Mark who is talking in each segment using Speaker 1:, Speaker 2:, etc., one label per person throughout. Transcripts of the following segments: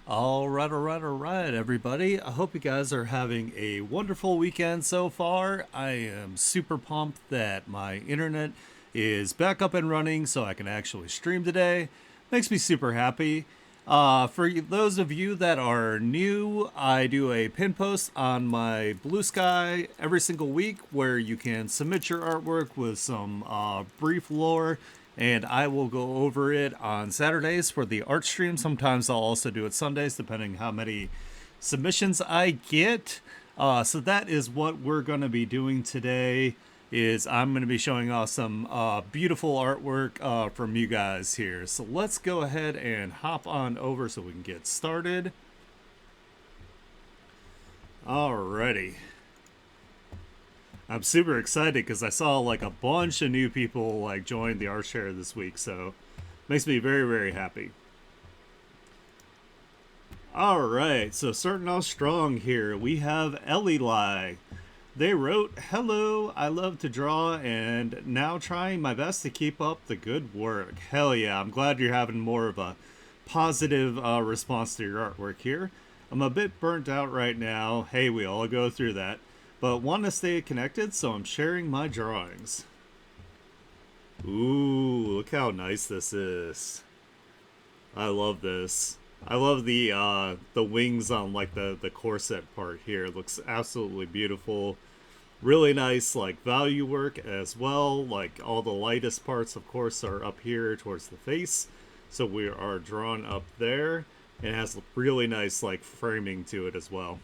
Speaker 1: All right, everybody. I hope you guys are having a wonderful weekend so far. I am super pumped that my internet is back up and running so I can actually stream today. Makes me super happy. For those of you that are new, I do a pin post on my Blue Sky every single week where you can submit your artwork with some brief lore, and I will go over it on Saturdays for the art stream. Sometimes I'll also do it Sundays, depending how many submissions I get. So that is what we're going to be doing today. Is I'm going to be showing off some beautiful artwork from you guys here. So let's go ahead and hop on over so we can get started. Alrighty. I'm super excited because I saw like a bunch of new people like join the art share this week, so makes me very, very happy. Alright, so starting off strong here, we have Ellie. They wrote, "Hello, I love to draw and now trying my best to keep up the good work." Hell yeah, I'm glad you're having more of a positive response to your artwork here. I'm a bit burnt out right now. Hey, we all go through that. But want to stay connected, so I'm sharing my drawings. Ooh, look how nice this is. I love this. I love the wings on like the corset part here. It looks absolutely beautiful. Really nice like value work as well. Like all the lightest parts of course are up here towards the face. So we are drawn up there. It has really nice like framing to it as well.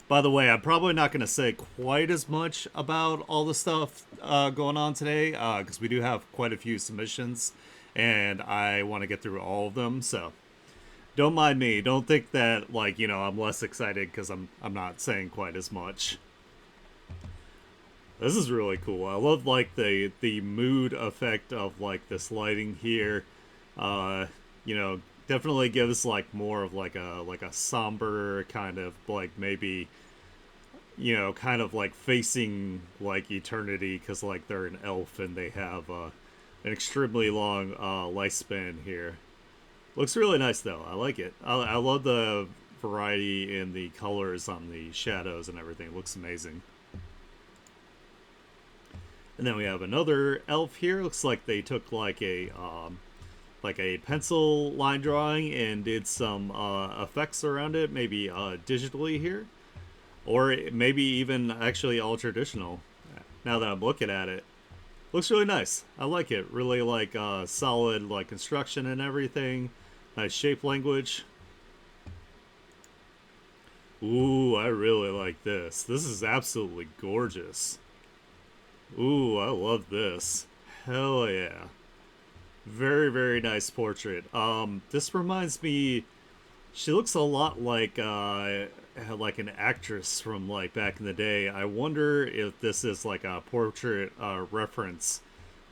Speaker 1: By the way, I'm probably not going to say quite as much about all the stuff going on today because we do have quite a few submissions and I want to get through all of them. So don't mind me. Don't think that like I'm less excited because I'm not saying quite as much. This is really cool. I love like the mood effect of like this lighting here. Uh, you know, definitely gives like more of like a somber kind of like maybe kind of like facing like eternity because like they're an elf and they have an extremely long lifespan here. Looks really nice though. I like it. I love the variety in the colors on the shadows and everything. It looks amazing. And then we have another elf here. Looks like they took like a pencil line drawing and did some effects around it, maybe digitally here, or maybe even actually all traditional. Now that I'm looking at it, looks really nice. I like it. Really like solid like construction and everything. Nice shape language. Ooh, I really like this. This is absolutely gorgeous. Ooh, I love this. Hell yeah. Very, very nice portrait. This reminds me, she looks a lot like an actress from like back in the day. I wonder if this is like a portrait reference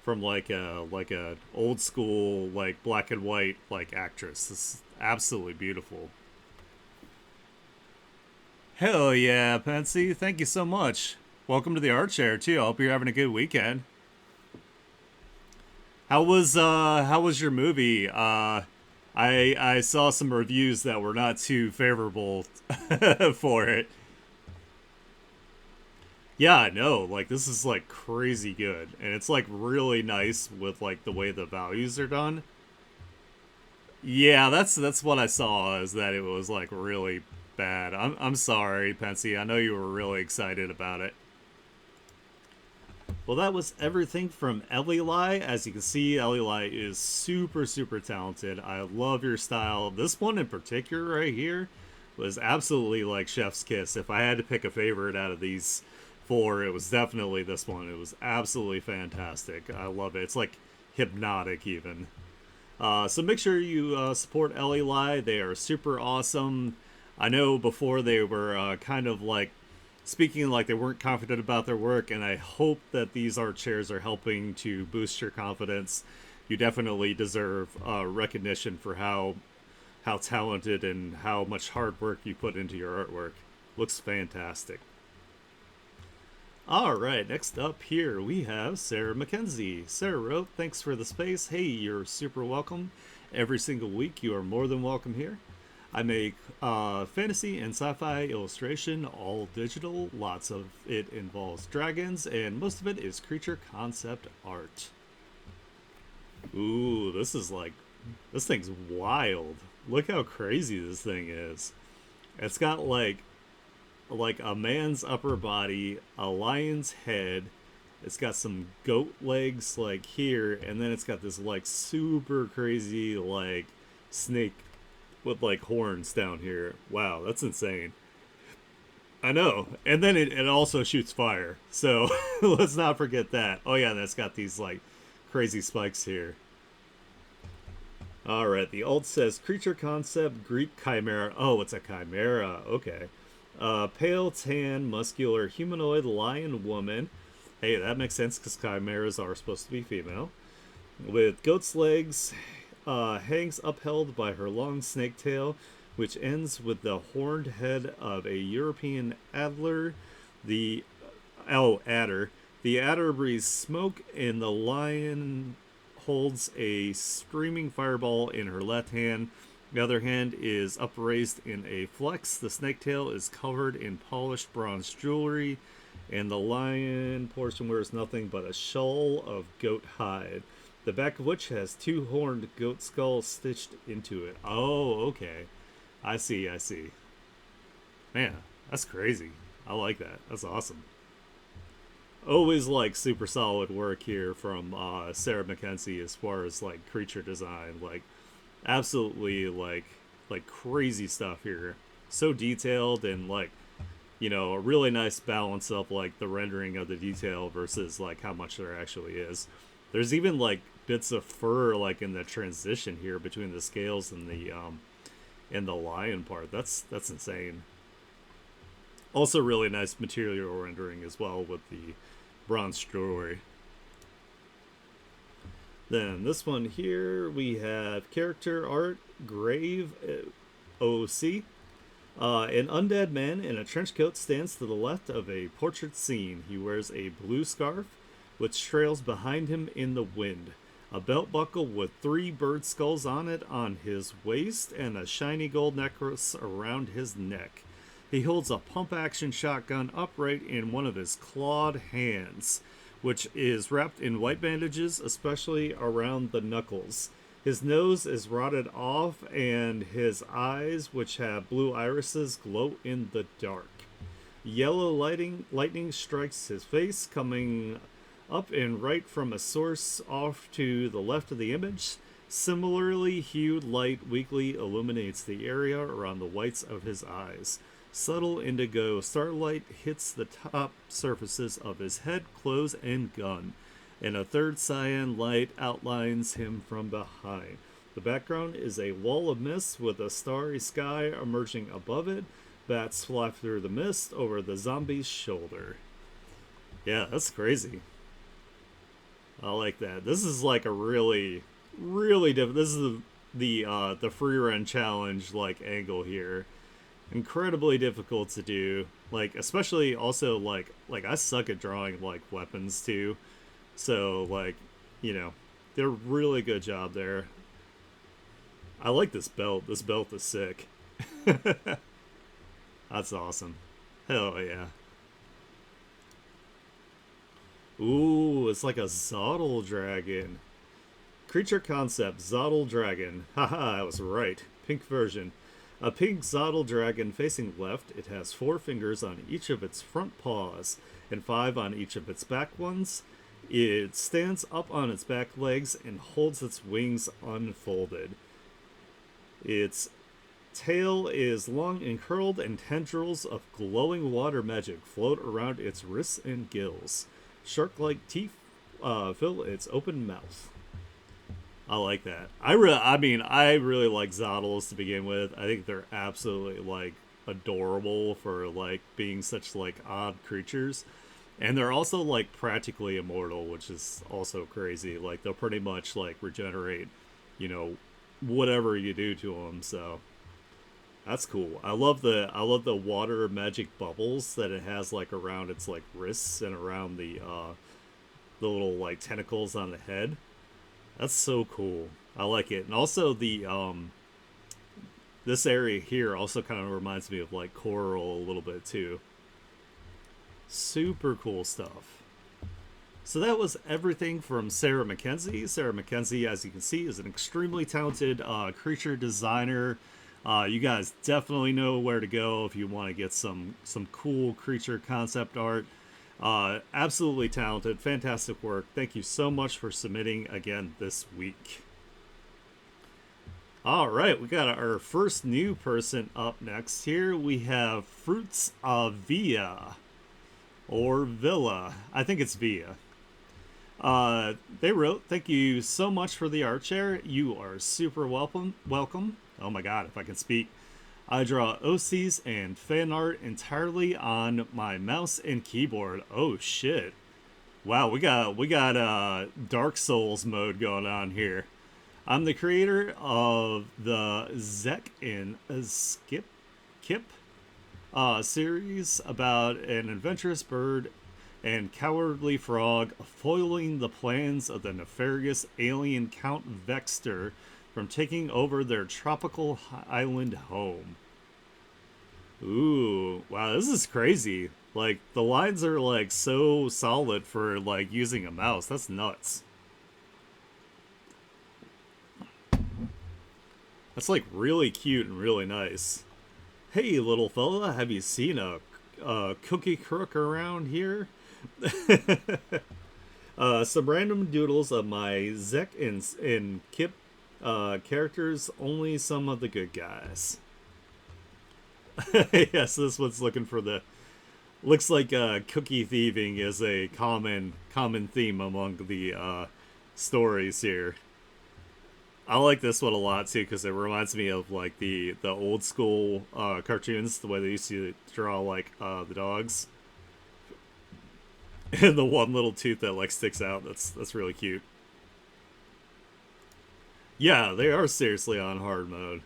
Speaker 1: from like a old school like black and white like actress. This is absolutely beautiful. Hell yeah, Pansy! Thank you so much. Welcome to the art share too. I hope you're having a good weekend. How was your movie? I saw some reviews that were not too favorable for it. Yeah, I know. Like this is like crazy good, and it's like really nice with like the way the values are done. Yeah, that's what I saw is that it was like really bad. I'm sorry, Pensy. I know you were really excited about it. Well, that was everything from Ellie. As you can see, Ellie is super, super talented. I love your style. This one in particular, right here, was absolutely like Chef's Kiss. If I had to pick a favorite out of these four, it was definitely this one. It was absolutely fantastic. I love it. It's like hypnotic, even. So make sure you support Ellie. They are super awesome. I know before they were kind of like speaking like they weren't confident about their work, and I hope that these art chairs are helping to boost your confidence. You definitely deserve recognition for how talented and how much hard work you put into your artwork. Looks fantastic. All right, next up here we have Sarah McKenzie. Sarah wrote, "Thanks for the space. Hey, you're super welcome. Every single week, you are more than welcome here. I make fantasy and sci-fi illustration, all digital. Lots of it involves dragons, and most of it is creature concept art. Ooh, this thing's wild. Look how crazy this thing is. It's got like a man's upper body, a lion's head. It's got some goat legs like here, and then it's got this like super crazy like snake with like horns down here. Wow, that's insane. I know. And then it also shoots fire. So let's not forget that. Oh yeah, that's got these like crazy spikes here. Alright, the alt says creature concept Greek chimera. Oh, it's a chimera. Okay. Pale tan, muscular, humanoid lion woman. Hey, that makes sense because chimeras are supposed to be female. With goat's legs, hangs upheld by her long snake tail, which ends with the horned head of a European adder. The adder. The adder breathes smoke, and the lion holds a streaming fireball in her left hand. The other hand is upraised in a flex. The snake tail is covered in polished bronze jewelry, and the lion portion wears nothing but a shawl of goat hide, the back of which has two horned goat skulls stitched into it. Oh, okay. I see, I see. Man, that's crazy. I like that. That's awesome. Always like super solid work here from Sarah Mackenzie as far as like creature design. Like absolutely like crazy stuff here. So detailed and like a really nice balance of like the rendering of the detail versus like how much there actually is. There's even like bits of fur like in the transition here between the scales and the lion part. That's insane. Also really nice material rendering as well with the bronze jewelry. Then this one here we have character art Grave OC. An undead man in a trench coat stands to the left of a portrait scene. He wears a blue scarf, which trails behind him in the wind. A belt buckle with three bird skulls on it on his waist, and a shiny gold necklace around his neck. He holds a pump-action shotgun upright in one of his clawed hands, which is wrapped in white bandages, especially around the knuckles. His nose is rotted off, and his eyes, which have blue irises, glow in the dark. Yellow lightning strikes his face, coming up and right from a source off to the left of the image. Similarly hued light weakly illuminates the area around the whites of his eyes. Subtle indigo starlight hits the top surfaces of his head, clothes, and gun, and a third cyan light outlines him from behind. The background is a wall of mist with a starry sky emerging above it. Bats fly through the mist over the zombie's shoulder. Yeah, that's crazy. I like that. This is like a really, really different. This is the free run challenge like angle here. Incredibly difficult to do. Like especially also like I suck at drawing like weapons too. So like, did a really good job there. I like this belt. This belt is sick. That's awesome. Hell yeah. Ooh, it's like a Zottle dragon. Creature concept, Zottle dragon. Haha, I was right. Pink version. A pink Zottle dragon facing left. It has 4 fingers on each of its front paws and 5 on each of its back ones. It stands up on its back legs and holds its wings unfolded. Its tail is long and curled, and tendrils of glowing water magic float around its wrists and gills. Shark-like teeth fill its open mouth. I like that. I really like Zottles to begin with. I think they're absolutely like adorable for like being such like odd creatures. And they're also like practically immortal, which is also crazy. Like they'll pretty much like regenerate, whatever you do to them. So that's cool. I love the water magic bubbles that it has like around its like wrists and around the little like tentacles on the head. That's so cool. I like it. And also the this area here also kind of reminds me of like Coral a little bit too. Super cool stuff. So that was everything from Sarah Mackenzie. Sarah Mackenzie, as you can see, is an extremely talented creature designer. You guys definitely know where to go if you want to get some cool creature concept art. Absolutely talented, fantastic work. Thank you so much for submitting again this week. All right, we got our first new person up next. Here we have Fruits of Via or Villa. I think it's Via. They wrote, "Thank you so much for the art share. You are super welcome. Welcome. Oh my god, if I can speak. I draw OCs and fan art entirely on my mouse and keyboard. Oh shit! Wow, we got Dark Souls mode going on here. I'm the creator of the Zek and Skip Kip series about an adventurous bird and cowardly frog foiling the plans of the nefarious alien Count Vexter from taking over their tropical island home." Ooh, wow, this is crazy. Like, the lines are, like, so solid for, like, using a mouse. That's nuts. That's, like, really cute and really nice. "Hey, little fella, have you seen a cookie crook around here?" Some random doodles of my Zek and Kip characters, only some of the good guys. Yes, this one's looking for the. Looks like cookie thieving is a common theme among the stories here. I like this one a lot too because it reminds me of like the old school cartoons, the way they used to draw like the dogs, and the one little tooth that like sticks out. That's really cute. Yeah, they are seriously on hard mode.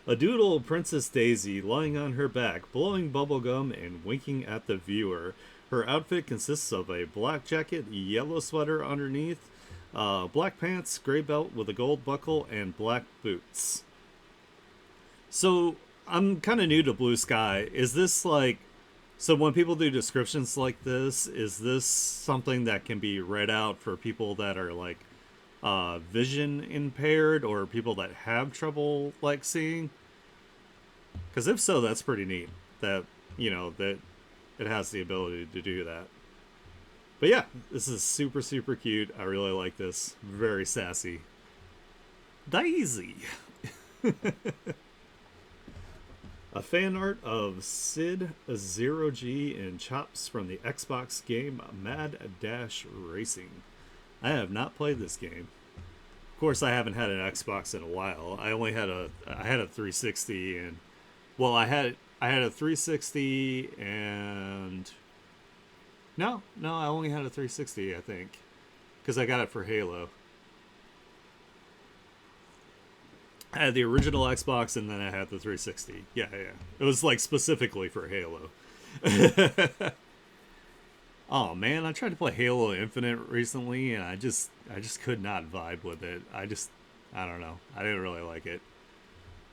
Speaker 1: A doodle of Princess Daisy lying on her back, blowing bubblegum and winking at the viewer. Her outfit consists of a black jacket, yellow sweater underneath, black pants, gray belt with a gold buckle, and black boots. So I'm kind of new to Blue Sky. Is this like. So when people do descriptions like this, is this something that can be read out for people that are like vision impaired or people that have trouble like seeing? Because if so, that's pretty neat. That that it has the ability to do that. But yeah, this is super super cute. I really like this. Very sassy. Daisy. A fan art of Sid Zero G and chops from the Xbox game Mad Dash Racing. I have not played this game. Of course, I haven't had an Xbox in a while. I had a 360 and well, I had a 360 and no, I only had a 360, I think, because I got it for Halo. I had the original Xbox and then I had the 360. Yeah, yeah. It was like specifically for Halo. Oh man, I tried to play Halo Infinite recently and I just could not vibe with it. I don't know. I didn't really like it.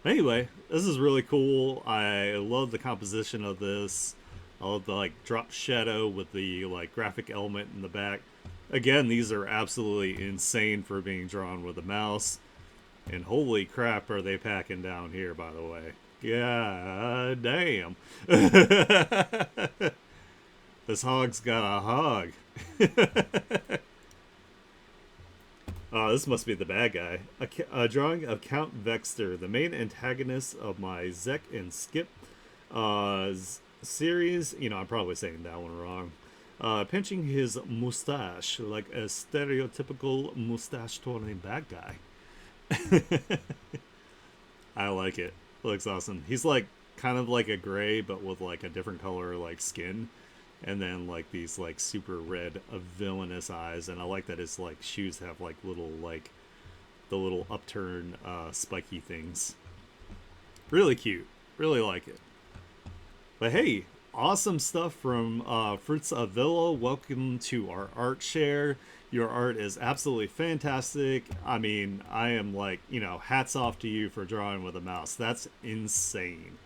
Speaker 1: Anyway, this is really cool. I love the composition of this. I love the like drop shadow with the like graphic element in the back. Again, these are absolutely insane for being drawn with a mouse. And holy crap, are they packing down here, by the way. Yeah, damn. This hog's got a hog. Oh, this must be the bad guy. A drawing of Count Vexter, the main antagonist of my Zek and Skip series. I'm probably saying that one wrong. Pinching his mustache like a stereotypical mustache twirling bad guy. I like it. Looks awesome. He's like kind of like a gray, but with like a different color like skin, and then like these like super red villainous eyes. And I like that his like shoes have like little like the little upturn spiky things. Really cute. Really like it. But hey, awesome stuff from Fruits of Villa. Welcome to our art share. Your art is absolutely fantastic. I mean, I am like, hats off to you for drawing with a mouse. That's insane.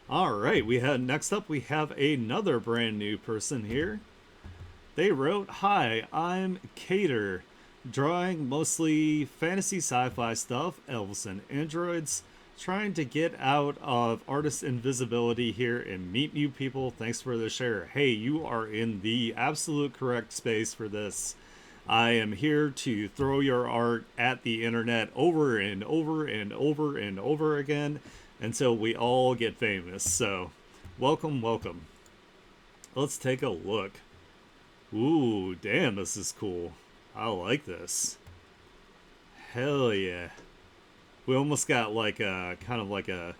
Speaker 1: All right, next up we have another brand new person here. They wrote, "Hi, I'm Cater, drawing mostly fantasy sci-fi stuff, elves and androids, trying to get out of artist invisibility here and meet new people. Thanks for the share." Hey, you are in the absolute correct space for this. I am here to throw your art at the internet over and over and over and over again until we all get famous. So, welcome, welcome. Let's take a look. Ooh, damn, this is cool. I like this. Hell yeah. We almost got like a kind of like a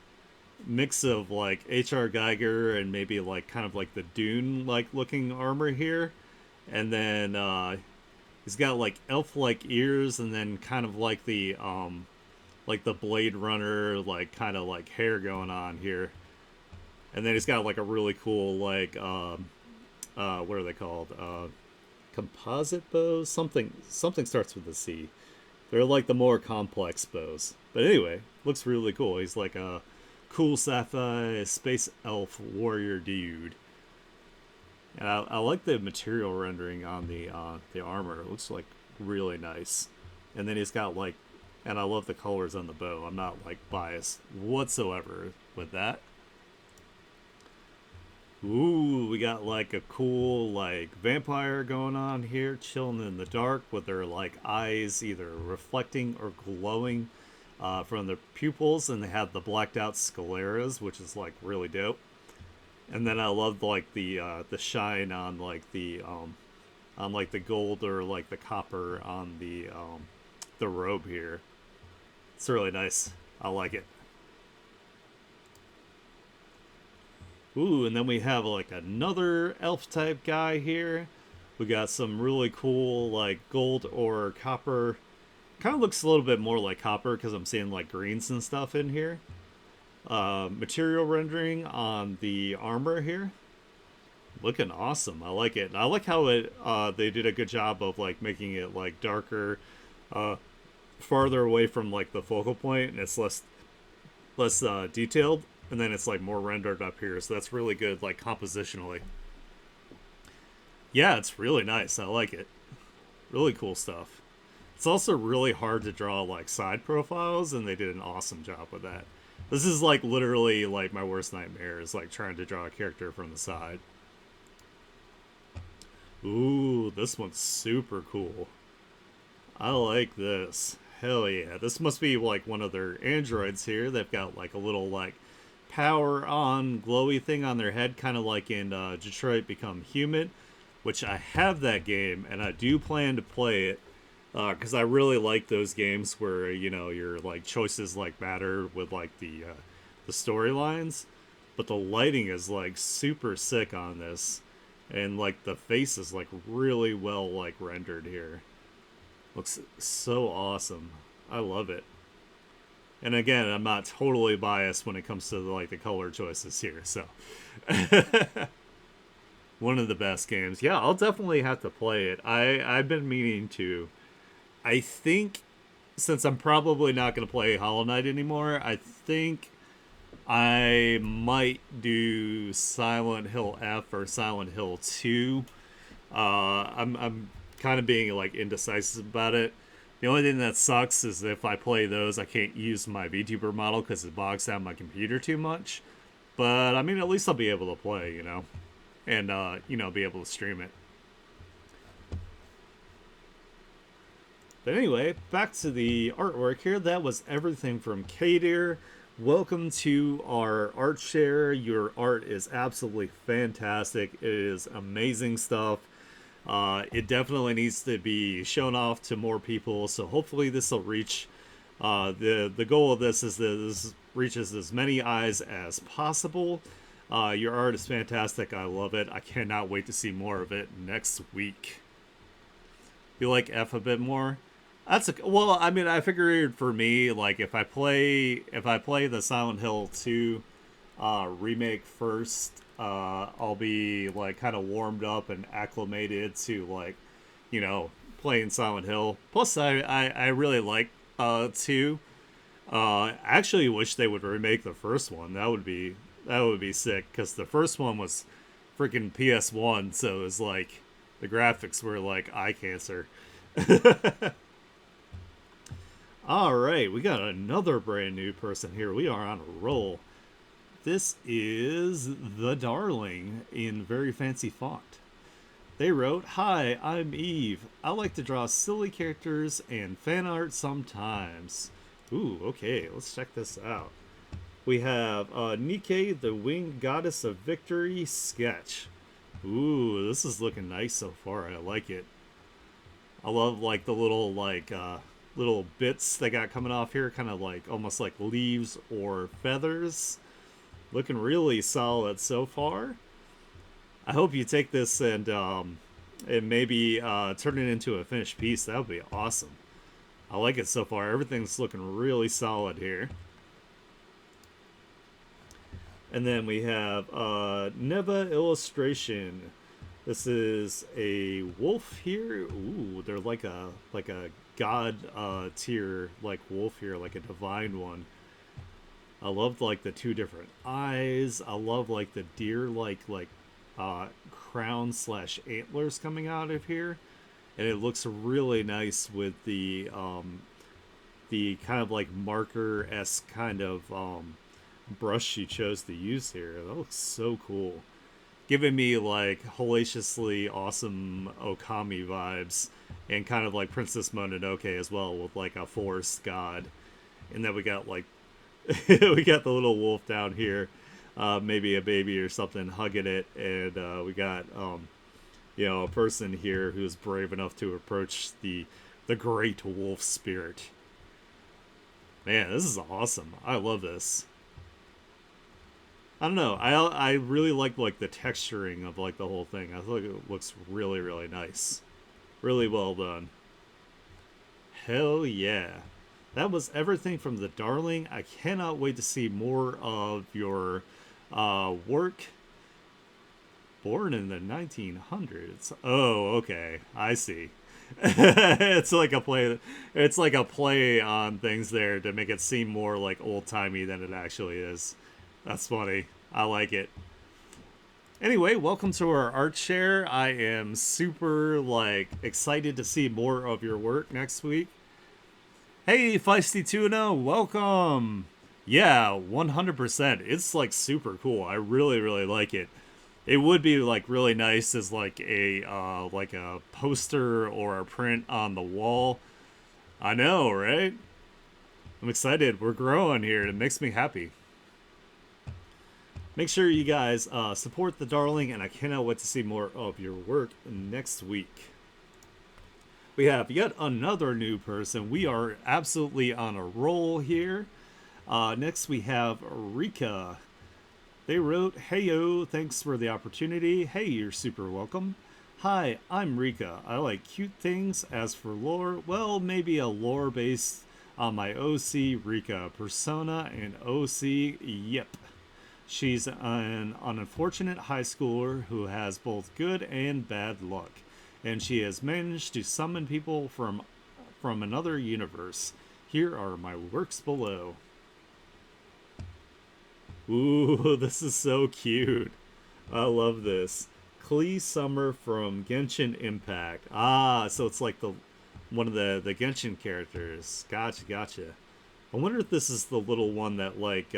Speaker 1: mix of like H.R. Geiger and maybe like kind of like the Dune like looking armor here. And then he's got like elf like ears and then kind of like the Blade Runner like kind of like hair going on here. And then he's got like a really cool like what are they called? Composite bows? Something starts with a C. They're like the more complex bows. But anyway, looks really cool. He's like a cool sci-fi space elf warrior dude. And I like the material rendering on the armor. It looks like really nice. And then he's got like, and I love the colors on the bow. I'm not like biased whatsoever with that. Ooh, we got like a cool like vampire going on here, chilling in the dark with their like eyes either reflecting or glowing from their pupils, and they have the blacked out scleras, which is like really dope. And then I love like the shine on like the gold or like the copper on the robe here. It's really nice. I like it. Ooh, and then we have like another elf type guy here. We got some really cool like gold or copper. Kind of looks a little bit more like copper because I'm seeing like greens and stuff in here. Material rendering on the armor here. Looking awesome. I like it. And I like how they did a good job of like making it like darker, uh, farther away from like the focal point, and it's less detailed, and then it's like more rendered up here, so that's really good like compositionally. Yeah, it's really nice. I like it. Really cool stuff. It's also really hard to draw like side profiles, and they did an awesome job with that. This is like literally like my worst nightmare is like trying to draw a character from the side. Ooh, this one's super cool. I like this. Hell yeah. This must be like one of their androids here. They've got like a little like power on glowy thing on their head, kind of like in Detroit Become Human, which I have that game and I do plan to play it because I really like those games where your like choices like matter with like the storylines, but the lighting is like super sick on this, and like the face is like really well like rendered here. Looks so awesome. I love it. And again, I'm not totally biased when it comes to like the color choices here. So, one of the best games. Yeah, I'll definitely have to play it. I've been meaning to. I think since I'm probably not going to play Hollow Knight anymore, I think I might do Silent Hill F or Silent Hill 2. I'm kind of being like indecisive about it. The only thing that sucks is if I play those, I can't use my VTuber model because it bogs down my computer too much. But I mean, at least I'll be able to play, and be able to stream it. But anyway, back to the artwork here. That was everything from Kadir. Welcome to our art share. Your art is absolutely fantastic. It is amazing stuff. It definitely needs to be shown off to more people. So hopefully this will reach. The goal of this is that this reaches as many eyes as possible. Your art is fantastic. I love it. I cannot wait to see more of it next week. You like F a bit more? Well. I mean, I figured for me, like if I play the Silent Hill 2 remake first, I'll be like kind of warmed up and acclimated to like, you know, playing Silent Hill. Plus, I really like 2. I actually wish they would remake the first one. That would be sick because the first one was freaking PS1, so it was like the graphics were like eye cancer. All right, we got another brand new person here. We are on a roll. This is The Darling in very fancy font. They wrote, "Hi, I'm Eve. I like to draw silly characters and fan art sometimes." Ooh, okay, let's check this out. We have Nike, the winged goddess of victory sketch. Ooh, this is looking nice so far. I like it. I love like the little bits they got coming off here, kind of like almost like leaves or feathers. Looking really solid so far. I hope you take this and maybe turn it into a finished piece. That would be awesome. I like it so far. Everything's looking really solid here. And then we have Neva illustration. This is a wolf here. Ooh, they're like a god tier like wolf here, like a divine one. I love like the two different eyes. I love like the deer like crown slash antlers coming out of here, and it looks really nice with the kind of like marker esque kind of brush she chose to use here. That looks so cool, giving me like hellaciously awesome Okami vibes, and kind of like Princess Mononoke as well, with like a forest god. And then we got like we got the little wolf down here, maybe a baby or something hugging it, and we got a person here who's brave enough to approach the great wolf spirit. Man, this is awesome. I love this. I don't know. I really like the texturing of like the whole thing. I feel like it looks really really nice, really well done. Hell yeah. That was everything from The Darling. I cannot wait to see more of your work. Born in the 1900s. Oh, okay. I see. it's like a play. It's like a play on things there to make it seem more like old timey than it actually is. That's funny. I like it. Anyway, welcome to our art share. I am super like excited to see more of your work next week. Hey, Feisty Tuna, welcome. Yeah, 100%. It's like super cool. I really, really like it. It would be like really nice as like a poster or a print on the wall. I know, right? I'm excited. We're growing here. It makes me happy. Make sure you guys support the Darling, and I cannot wait to see more of your work next week. We have yet another new person. We are absolutely on a roll here. Next, we have Rika. They wrote, "Heyo, thanks for the opportunity. Hey, you're super welcome. Hi, I'm Rika. I like cute things. As for lore, well, maybe a lore based on my OC Rika persona and OC. Yep. She's an unfortunate high schooler who has both good and bad luck, and she has managed to summon people from another universe. Here are my works below." Ooh, this is so cute. I love this. Klee Summer from Genshin Impact. Ah, so it's like the one of the Genshin characters. Gotcha, gotcha. I wonder if this is the little one that like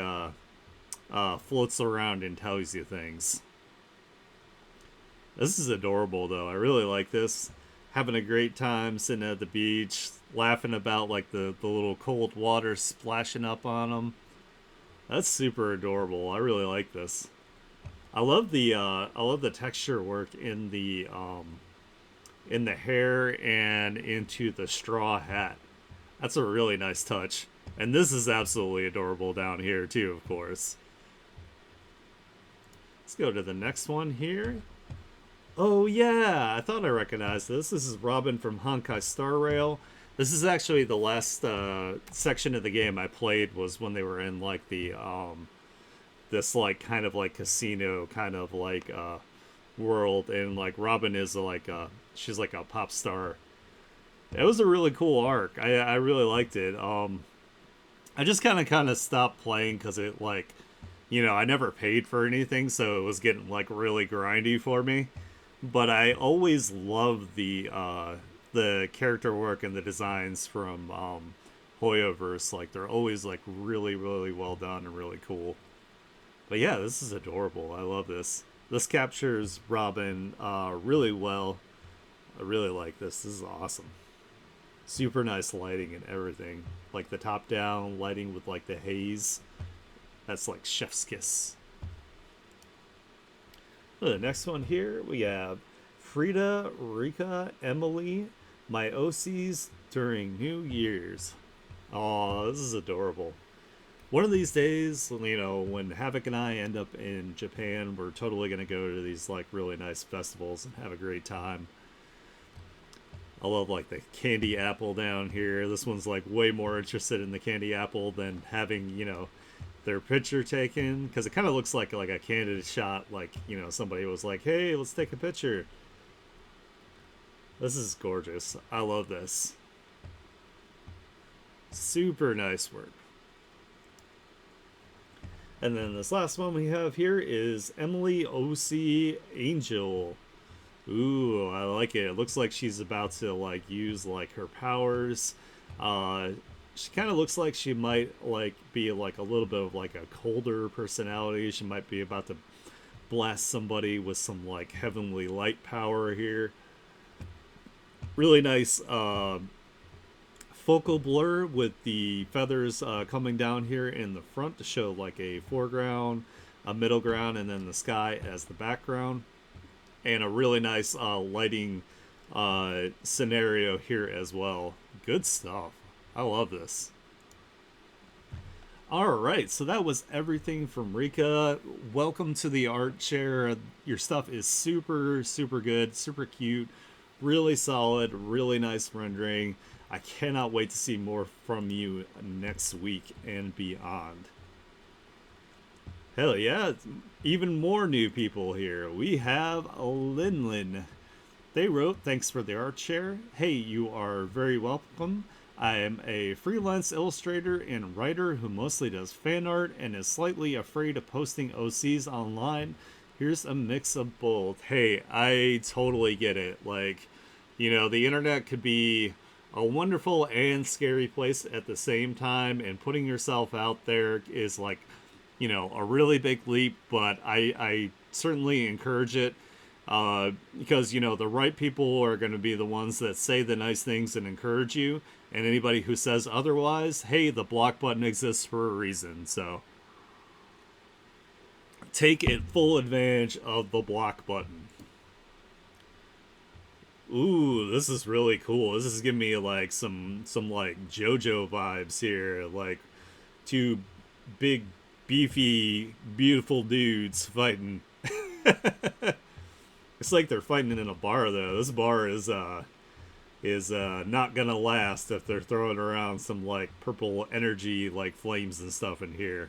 Speaker 1: floats around and tells you things. This is adorable though. I really like this. Having a great time sitting at the beach, laughing about like the little cold water splashing up on them. That's super adorable. I really like this. I love the texture work in the hair and into the straw hat. That's a really nice touch. And this is absolutely adorable down here too, of course. Let's go to the next one here. Oh yeah, I thought I recognized this. This is Robin from Honkai Star Rail. This is actually the last section of the game I played was when they were in like this like kind of like casino kind of like world, and like Robin is like she's like a pop star. It was a really cool arc. I really liked it. I just kind of stopped playing because it like, I never paid for anything, so it was getting like really grindy for me. But I always loved the character work and the designs from Hoyoverse. Like they're always like really well done and really cool. But yeah, this is adorable. I love this. This captures Robin really well. I really like this. This is awesome. Super nice lighting and everything. Like the top down lighting with like the haze. That's like chef's kiss. The next one here we have Frida, Rika, Emily, my OCs during New Year's. Oh, this is adorable. One of these days, when Havoc and I end up in Japan, we're totally going to go to these like really nice festivals and have a great time. I love like the candy apple down here. This one's like way more interested in the candy apple than having, their picture taken, because it kind of looks like a candid shot, like, somebody was like, hey, let's take a picture. This is gorgeous. I love this. Super nice work. And then this last one we have here is Emily OC Angel. Ooh, I like it. It looks like she's about to like use like her powers. She kind of looks like she might like be like a little bit of like a colder personality. She might be about to blast somebody with some like heavenly light power here. Really nice focal blur with the feathers coming down here in the front to show like a foreground, a middle ground, and then the sky as the background. And a really nice lighting scenario here as well. Good stuff. I love this. Alright, so that was everything from Rika. Welcome to the art chair. Your stuff is super good, super cute, really solid, really nice rendering. I cannot wait to see more from you next week and beyond. Hell yeah, even more new people here. We have Linlin. They wrote, thanks for the art share. Hey, you are very welcome. I am a freelance illustrator and writer who mostly does fan art and is slightly afraid of posting OCs online. Here's a mix of both. Hey, I totally get it. Like, the internet could be a wonderful and scary place at the same time, and putting yourself out there is like, a really big leap, but I certainly encourage it. Because the right people are going to be the ones that say the nice things and encourage you, and anybody who says otherwise, hey, the block button exists for a reason. So take it full advantage of the block button. Ooh, this is really cool. This is giving me like some like JoJo vibes here, like two big beefy beautiful dudes fighting. It's like they're fighting in a bar though. This bar is not gonna last if they're throwing around some like purple energy like flames and stuff in here.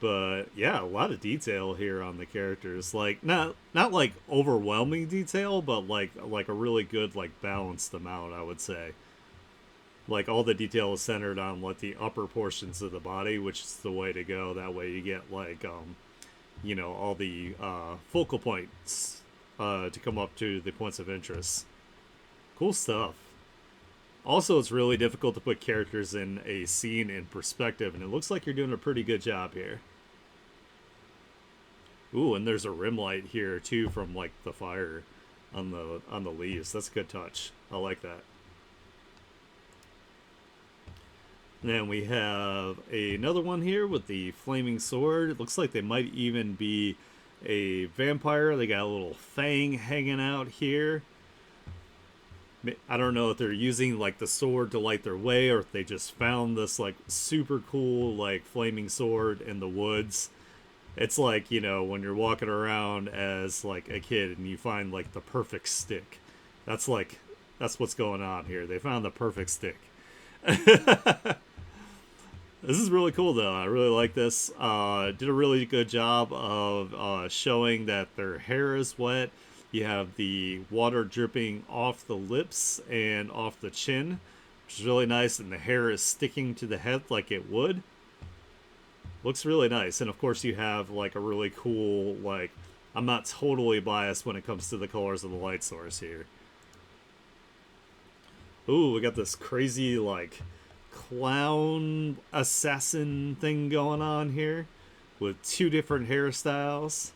Speaker 1: But yeah, a lot of detail here on the characters. Like not like overwhelming detail, but like a really good like balanced amount, I would say. Like all the detail is centered on like the upper portions of the body, which is the way to go. That way you get like all the focal points to come up to the points of interest. Cool stuff. Also, it's really difficult to put characters in a scene in perspective, and it looks like you're doing a pretty good job here. Ooh, and there's a rim light here too from like the fire on the leaves. That's a good touch. I like that. And then we have another one here with the flaming sword. It looks like they might even be a vampire. They got a little fang hanging out here. I don't know if they're using like the sword to light their way, or if they just found this like super cool like flaming sword in the woods. It's like, when you're walking around as like a kid and you find like the perfect stick. That's what's going on here. They found the perfect stick. This is really cool though. I really like this. Did a really good job of showing that their hair is wet. You have the water dripping off the lips and off the chin, which is really nice, and the hair is sticking to the head like it would. Looks really nice. And of course you have like a really cool, like, I'm not totally biased when it comes to the colors of the light source here. Ooh, we got this crazy like clown assassin thing going on here with two different hairstyles.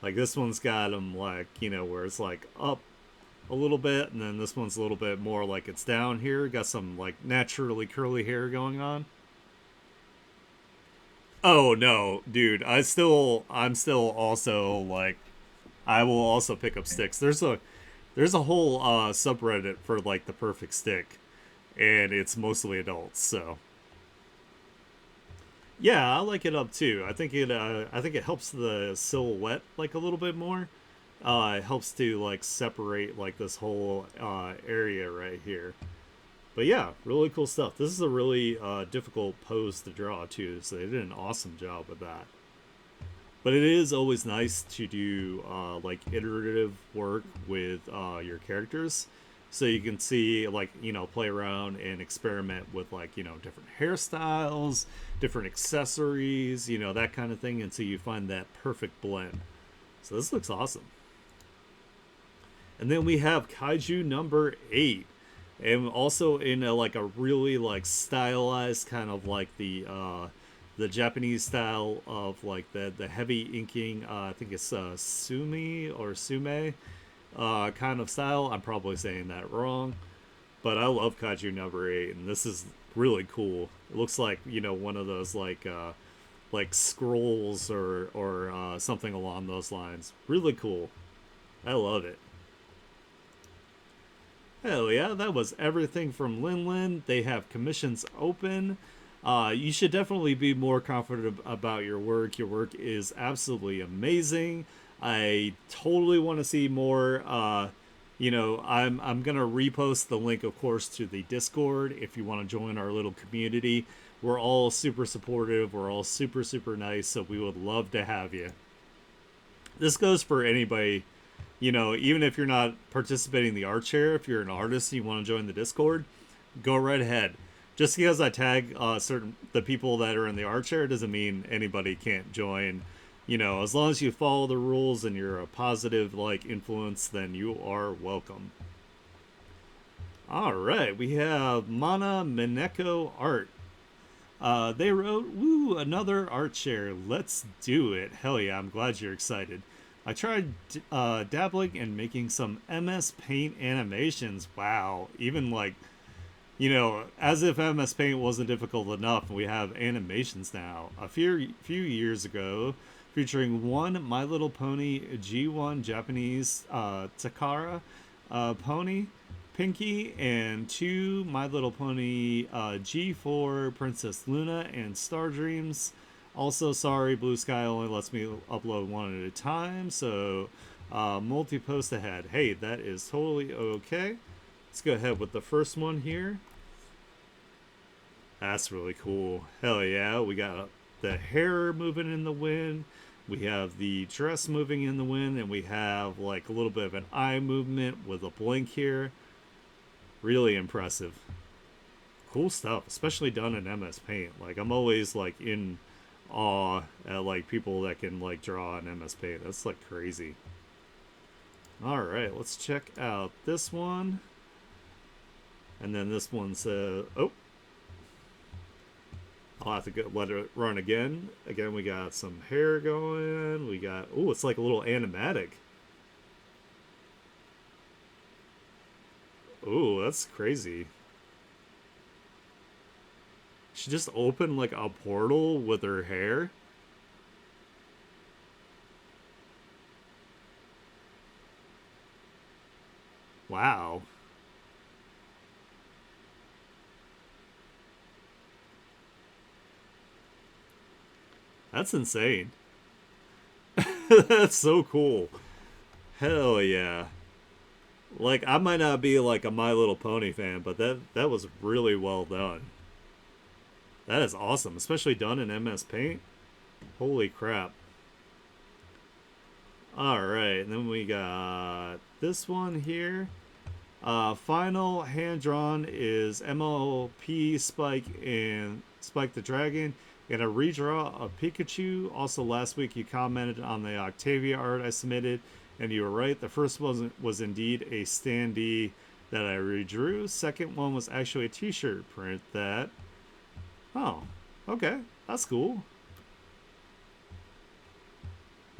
Speaker 1: Like this one's got them like, where it's like up a little bit, and then this one's a little bit more like it's down here. Got some like naturally curly hair going on. Oh no, dude, I'm still also like, I will also pick up sticks. There's a whole subreddit for like the perfect stick, and it's mostly adults. So yeah, I like it up too. I think it helps the silhouette like a little bit more. It helps to like separate like this whole area right here. But yeah, really cool stuff. This is a really difficult pose to draw too, so they did an awesome job with that. But it is always nice to do like iterative work with your characters, so you can see like, play around and experiment with like, different hairstyles, different accessories, that kind of thing, until you find that perfect blend. So this looks awesome. And then we have Kaiju number 8, and also in a, like a really like stylized kind of like the Japanese style of like the heavy inking. I think it's sumi or sume kind of style. I'm probably saying that wrong, but I love Kaiju number 8, and this is really cool. It looks like, one of those like scrolls or something along those lines. Really cool. I love it. Hell yeah, that was everything from Lin Lin. They have commissions open. You should definitely be more confident about your work. Your work is absolutely amazing. I totally want to see more. I'm gonna repost the link, of course, to the Discord if you want to join our little community. We're all super supportive. We're all super super nice. So we would love to have you. This goes for anybody, even if you're not participating in the art share, if you're an artist and you want to join the Discord, go right ahead. Just because I tag certain the people that are in the art share doesn't mean anybody can't join. As long as you follow the rules and you're a positive like influence, then you are welcome. All right, we have Mana Mineko Art. They wrote, "Woo, another art share. Let's do it. Hell yeah, I'm glad you're excited. I tried dabbling and making some MS Paint animations. Wow, even like, as if MS Paint wasn't difficult enough, we have animations now. A few years ago, featuring one My Little Pony G1 Japanese Takara pony, Pinky, and two My Little Pony G4 Princess Luna and Star Dreams. Also, sorry, Blue Sky only lets me upload one at a time, so multi post ahead. Hey, that is totally okay. Let's go ahead with the first one here. That's really cool. Hell yeah, we got the hair moving in the wind. We have the dress moving in the wind, and we have like a little bit of an eye movement with a blink here. Really impressive. Cool stuff, especially done in MS Paint. Like, I'm always like in awe at like people that can like draw in MS Paint. That's like crazy. All right, let's check out this one. And then this one's oh, I'll have to let it run again. Again, we got some hair going. We got, oh, it's like a little animatic. Oh, that's crazy. She just opened like a portal with her hair. Wow. That's insane. That's so cool. Hell yeah. Like, I might not be like a My Little Pony fan, but that was really well done. That is awesome, especially done in MS Paint. Holy crap. Alright, and then we got this one here. Final hand drawn is MLP Spike and Spike the Dragon, and a redraw of Pikachu. Also, last week you commented on the Octavia art I submitted, and you were right. The first one was indeed a standee that I redrew. Second one was actually a T-shirt print that. Oh, okay, that's cool.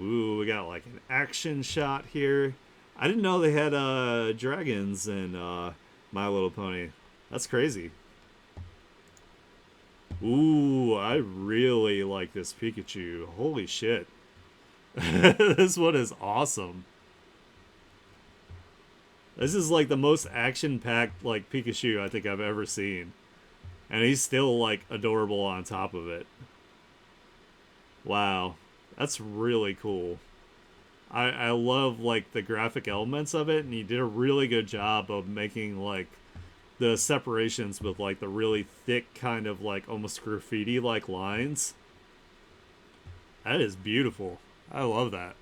Speaker 1: Ooh, we got like an action shot here. I didn't know they had dragons in My Little Pony. That's crazy. Ooh, I really like this Pikachu. Holy shit. This one is awesome. This is like the most action-packed like Pikachu I think I've ever seen. And he's still like adorable on top of it. Wow. That's really cool. I love like the graphic elements of it, and he did a really good job of making like the separations with like the really thick kind of like almost graffiti like lines. That is beautiful. I love that.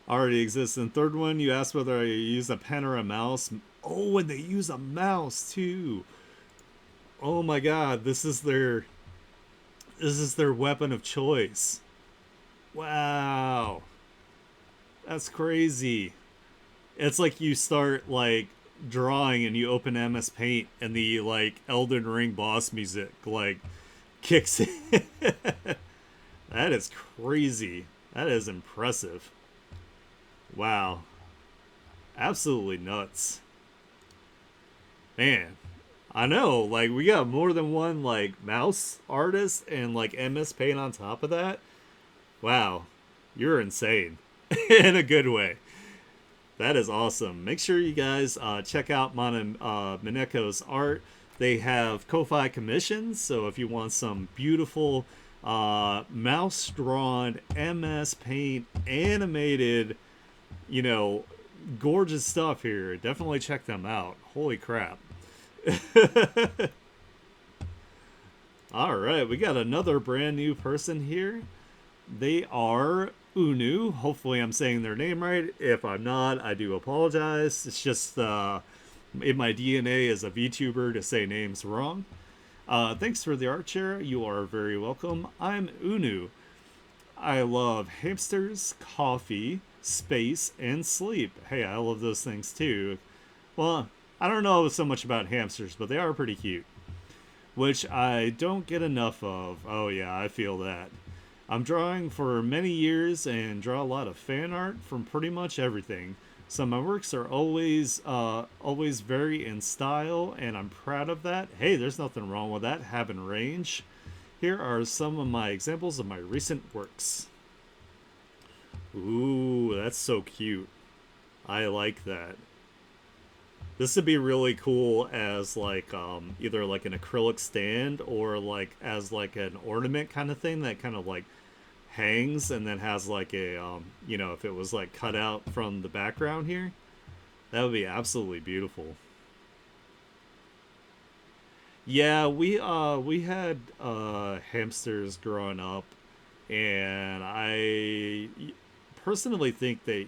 Speaker 1: Already exists. And third one, you asked whether I use a pen or a mouse. Oh, and they use a mouse too. Oh my god, this is their weapon of choice. Wow. That's crazy. It's like you start like drawing and you open MS Paint and the like Elden Ring boss music like kicks in. That is crazy. That is impressive. Wow. Absolutely nuts. Man, I know, like we got more than one like mouse artist and like MS Paint on top of that. Wow. You're insane. In a good way. That is awesome. Make sure you guys check out Mineko's art. They have Ko-Fi commissions, so if you want some beautiful mouse-drawn MS Paint animated, you know, gorgeous stuff here, definitely check them out. Holy crap. All right, we got another brand new person here. They are Unu. Hopefully, I'm saying their name right. If I'm not, I do apologize. It's just in my DNA as a VTuber to say names wrong. Thanks for the art share. You are very welcome. I'm Unu. I love hamsters, coffee, space, and sleep. Hey, I love those things too. Well, I don't know so much about hamsters, but they are pretty cute. Which I don't get enough of. Oh, yeah, I feel that. I'm drawing for many years and draw a lot of fan art from pretty much everything. So my works are always very in style, and I'm proud of that. Hey, there's nothing wrong with that. Having range. Here are some of my examples of my recent works. Ooh, that's so cute. I like that. This would be really cool as like either like an acrylic stand or like as like an ornament kind of thing that kind of like hangs and then has like a if it was like cut out from the background here, that would be absolutely beautiful. Yeah, we had hamsters growing up, and I personally think that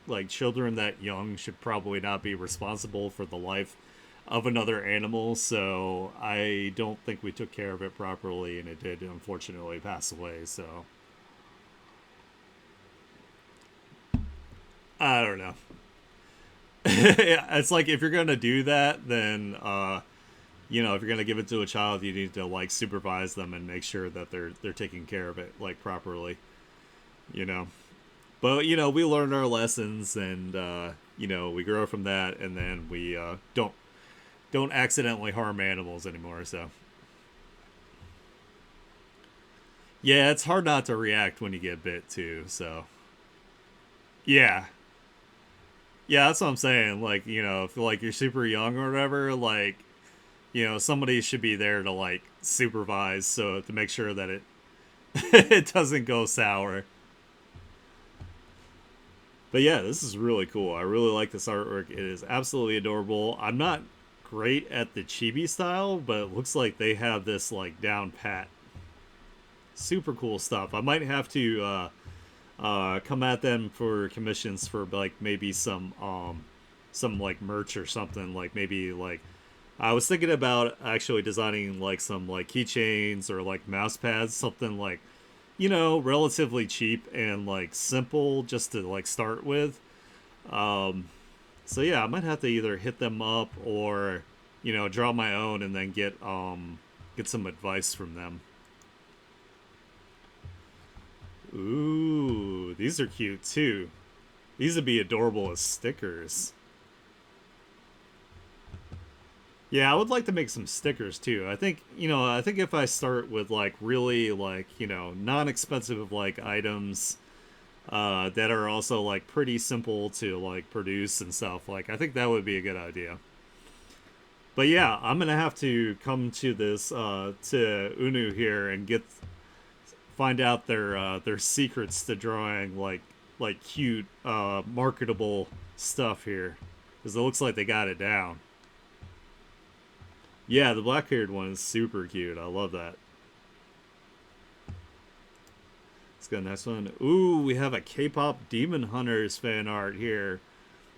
Speaker 1: like children that young should probably not be responsible for the life of another animal, so I don't think we took care of it properly, and it did unfortunately pass away. So I don't know. It's like if you're gonna do that, then if you're gonna give it to a child, you need to like supervise them and make sure that they're taking care of it like properly. You know. But we learned our lessons, and we grow from that, and then we don't accidentally harm animals anymore. So yeah, it's hard not to react when you get bit too. So yeah, yeah, that's what I'm saying. Like if like you're super young or whatever, like somebody should be there to like supervise so to make sure that it it doesn't go sour. But yeah, this is really cool. I really like this artwork. It is absolutely adorable. I'm not great at the chibi style, but it looks like they have this like down pat. Super cool stuff. I might have to come at them for commissions for like maybe some like merch or something. Like maybe like I was thinking about actually designing like some like keychains or like mouse pads, something like, you know, relatively cheap and like simple just to like start with. Um, so yeah, I might have to either hit them up or, you know, draw my own and then get some advice from them. Ooh, these are cute too. These would be adorable as stickers. Yeah, I would like to make some stickers too. I think if I start with like really like, you know, non-expensive like items that are also like pretty simple to like produce and stuff, like I think that would be a good idea. But yeah, I'm gonna have to come to this to Unu here and get find out their secrets to drawing like cute marketable stuff here because it looks like they got it down. Yeah, the black haired one is super cute. I love that. Let's go next one. Ooh, we have a K-pop Demon Hunters fan art here.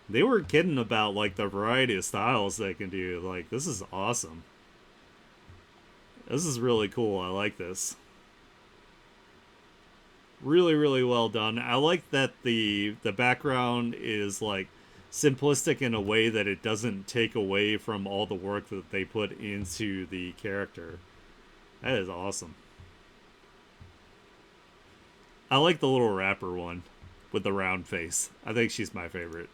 Speaker 1: They were kidding about like the variety of styles they can do. Like this is awesome. This is really cool. I like this. Really, really well done. I like that the background is like simplistic in a way that it doesn't take away from all the work that they put into the character. That is awesome. I like the little rapper one with the round face. I think she's my favorite.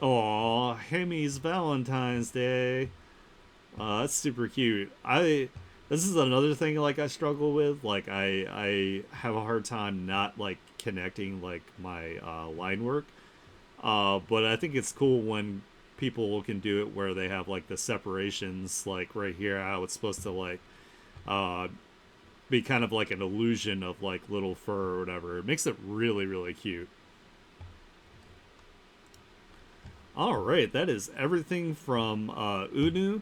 Speaker 1: Aw, Hemi's Valentine's Day. That's super cute. I This is another thing like I struggle with. Like I have a hard time not like connecting like my line work. But I think it's cool when people can do it where they have like the separations like right here how it's supposed to like uh be kind of like an illusion of like little fur or whatever. It makes it really, really cute. All right, that is everything from Unu.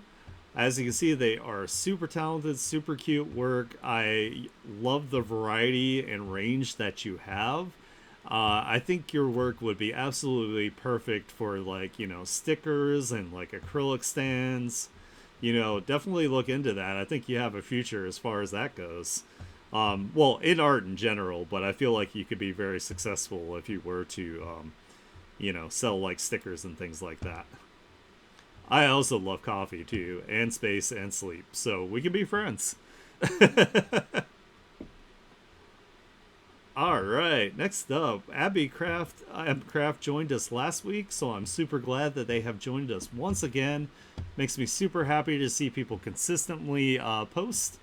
Speaker 1: As you can see, they are super talented, super cute work. I love the variety and range that you have. I think your work would be absolutely perfect for like, you know, stickers and like acrylic stands. You know, definitely look into that. I think you have a future as far as that goes. Well, in art in general, but I feel like you could be very successful if you were to, you know, sell like stickers and things like that. I also love coffee too, and space and sleep, so we can be friends. All right, next up, Craft joined us last week, so I'm super glad that they have joined us once again. Makes me super happy to see people consistently post.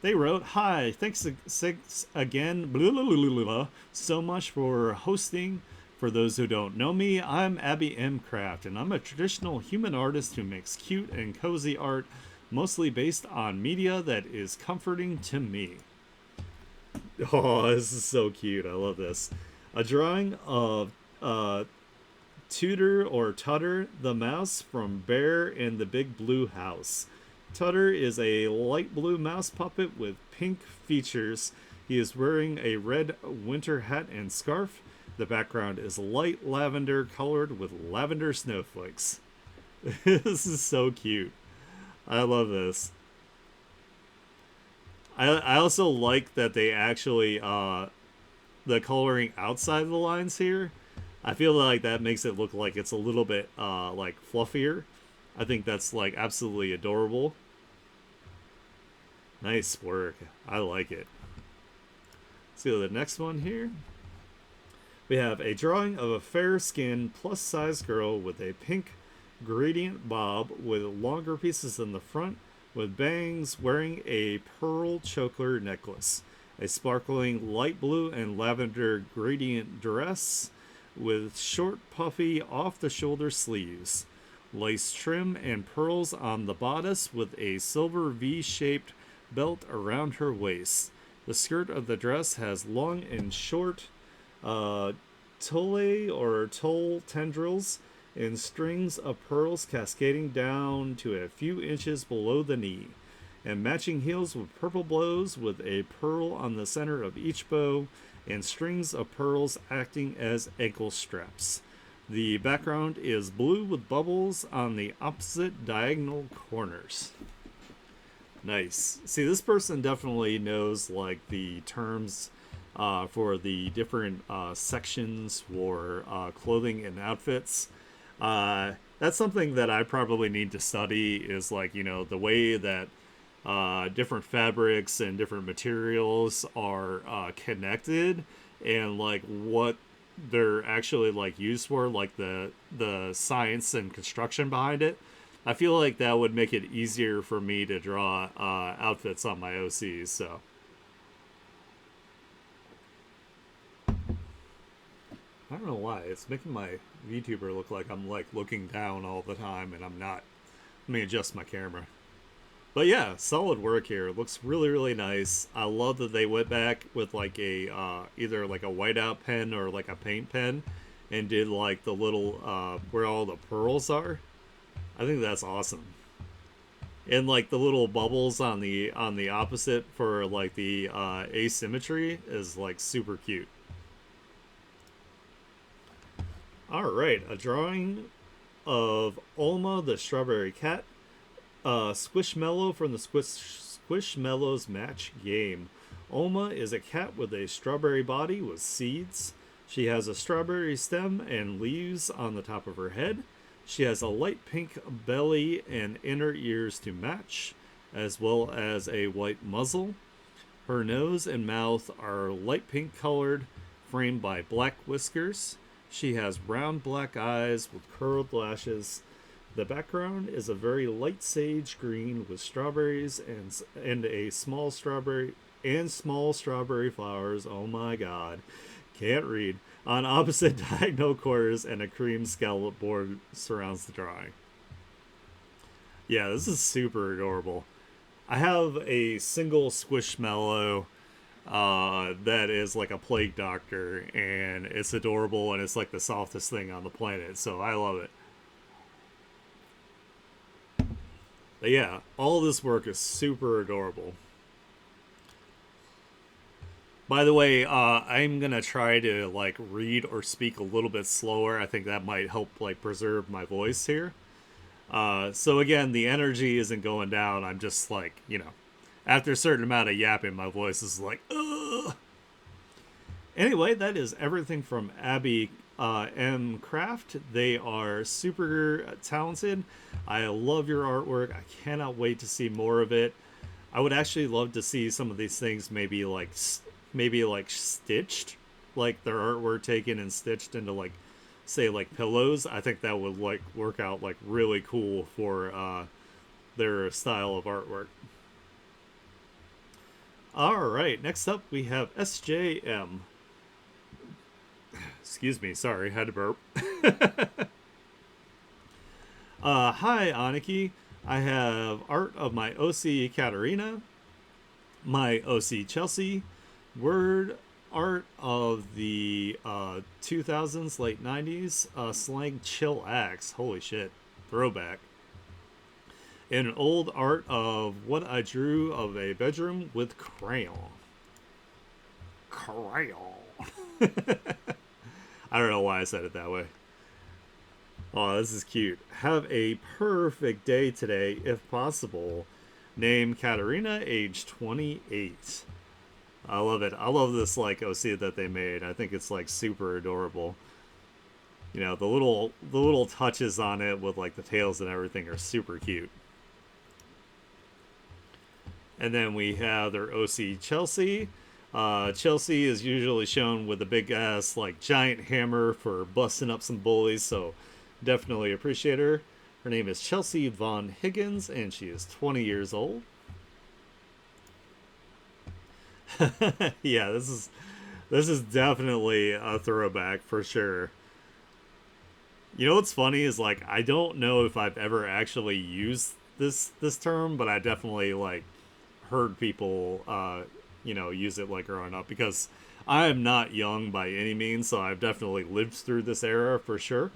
Speaker 1: They wrote, "Hi, thanks again, blah, blah, blah, blah, blah, so much for hosting. For those who don't know me, I'm Abby M. Craft, and I'm a traditional human artist who makes cute and cozy art, mostly based on media that is comforting to me." Oh, this is so cute. I love this. A drawing of Tutor or Tutter the mouse from Bear in the Big Blue House. Tutter is a light blue mouse puppet with pink features. He is wearing a red winter hat and scarf. The background is light lavender colored with lavender snowflakes. This is so cute. I love this. I also like that they actually the coloring outside of the lines here. I feel like that makes it look like it's a little bit like fluffier. I think that's like absolutely adorable. Nice work. I like it. Let's go to the next one here. We have a drawing of a fair skinned plus size girl with a pink gradient bob with longer pieces in the front with bangs wearing a pearl choker necklace. A sparkling light blue and lavender gradient dress with short, puffy, off the shoulder sleeves. Lace trim and pearls on the bodice with a silver V shaped belt around her waist. The skirt of the dress has long and short tolle or toll tendrils and strings of pearls cascading down to a few inches below the knee, and matching heels with purple bows with a pearl on the center of each bow, and strings of pearls acting as ankle straps. The background is blue with bubbles on the opposite diagonal corners. Nice. See, this person definitely knows like the terms for the different sections for clothing and outfits. That's something that I probably need to study. Is like the way that different fabrics and different materials are connected, and like what they're actually like used for, like the science and construction behind it. I feel like that would make it easier for me to draw outfits on my OCs. So I don't know why it's making my VTuber look like I'm like looking down all the time, and I'm not. Let me adjust my camera. But yeah, solid work here. Looks really, really nice. I love that they went back with like a either like a whiteout pen or like a paint pen, and did like the little where all the pearls are. I think that's awesome. And like the little bubbles on the opposite for like the asymmetry is like super cute. All right, a drawing of Olma the strawberry cat. Squishmallow from the Squishmallows match game. Olma is a cat with a strawberry body with seeds. She has a strawberry stem and leaves on the top of her head. She has a light pink belly and inner ears to match, as well as a white muzzle. Her nose and mouth are light pink colored, framed by black whiskers. She has round black eyes with curled lashes. The background is a very light sage green with strawberries and a small strawberry flowers. Oh my god. Can't read. On opposite diagonal corners, and a cream scallop board surrounds the drawing. Yeah, this is super adorable. I have a single Squishmallow that is like a plague doctor, and it's adorable, and it's like the softest thing on the planet, so I love it. But yeah, all this work is super adorable. By the way, I'm gonna try to like read or speak a little bit slower. I think that might help like preserve my voice here. So again, the energy isn't going down. I'm just like, after a certain amount of yapping, my voice is like, ugh. Anyway, that is everything from Abby M. Craft. They are super talented. I love your artwork. I cannot wait to see more of it. I would actually love to see some of these things maybe like stitched, like their artwork taken and stitched into like say like pillows. I think that would like work out like really cool for their style of artwork. All right, next up we have SJM. Excuse me, sorry, had to burp. Hi, Aniki. I have art of my OC Katarina, my OC Chelsea, word art of the 2000s, late 90s slang chill axe. Holy shit, throwback. And old art of what I drew of a bedroom with crayon. Crayon. I don't know why I said it that way. Oh, this is cute. Have a perfect day today, if possible. Name Katarina, age 28. I love it. I love this like OC that they made. I think it's like super adorable. The little touches on it with like the tails and everything are super cute. And then we have their OC Chelsea. Chelsea is usually shown with a big ass like giant hammer for busting up some bullies, so definitely appreciate her. Her name is Chelsea Von Higgins, and she is 20 years old. Yeah, this is definitely a throwback for sure. You know what's funny is like I don't know if I've ever actually used this term, but I definitely like heard people use it like growing up, because I am not young by any means, so I've definitely lived through this era for sure.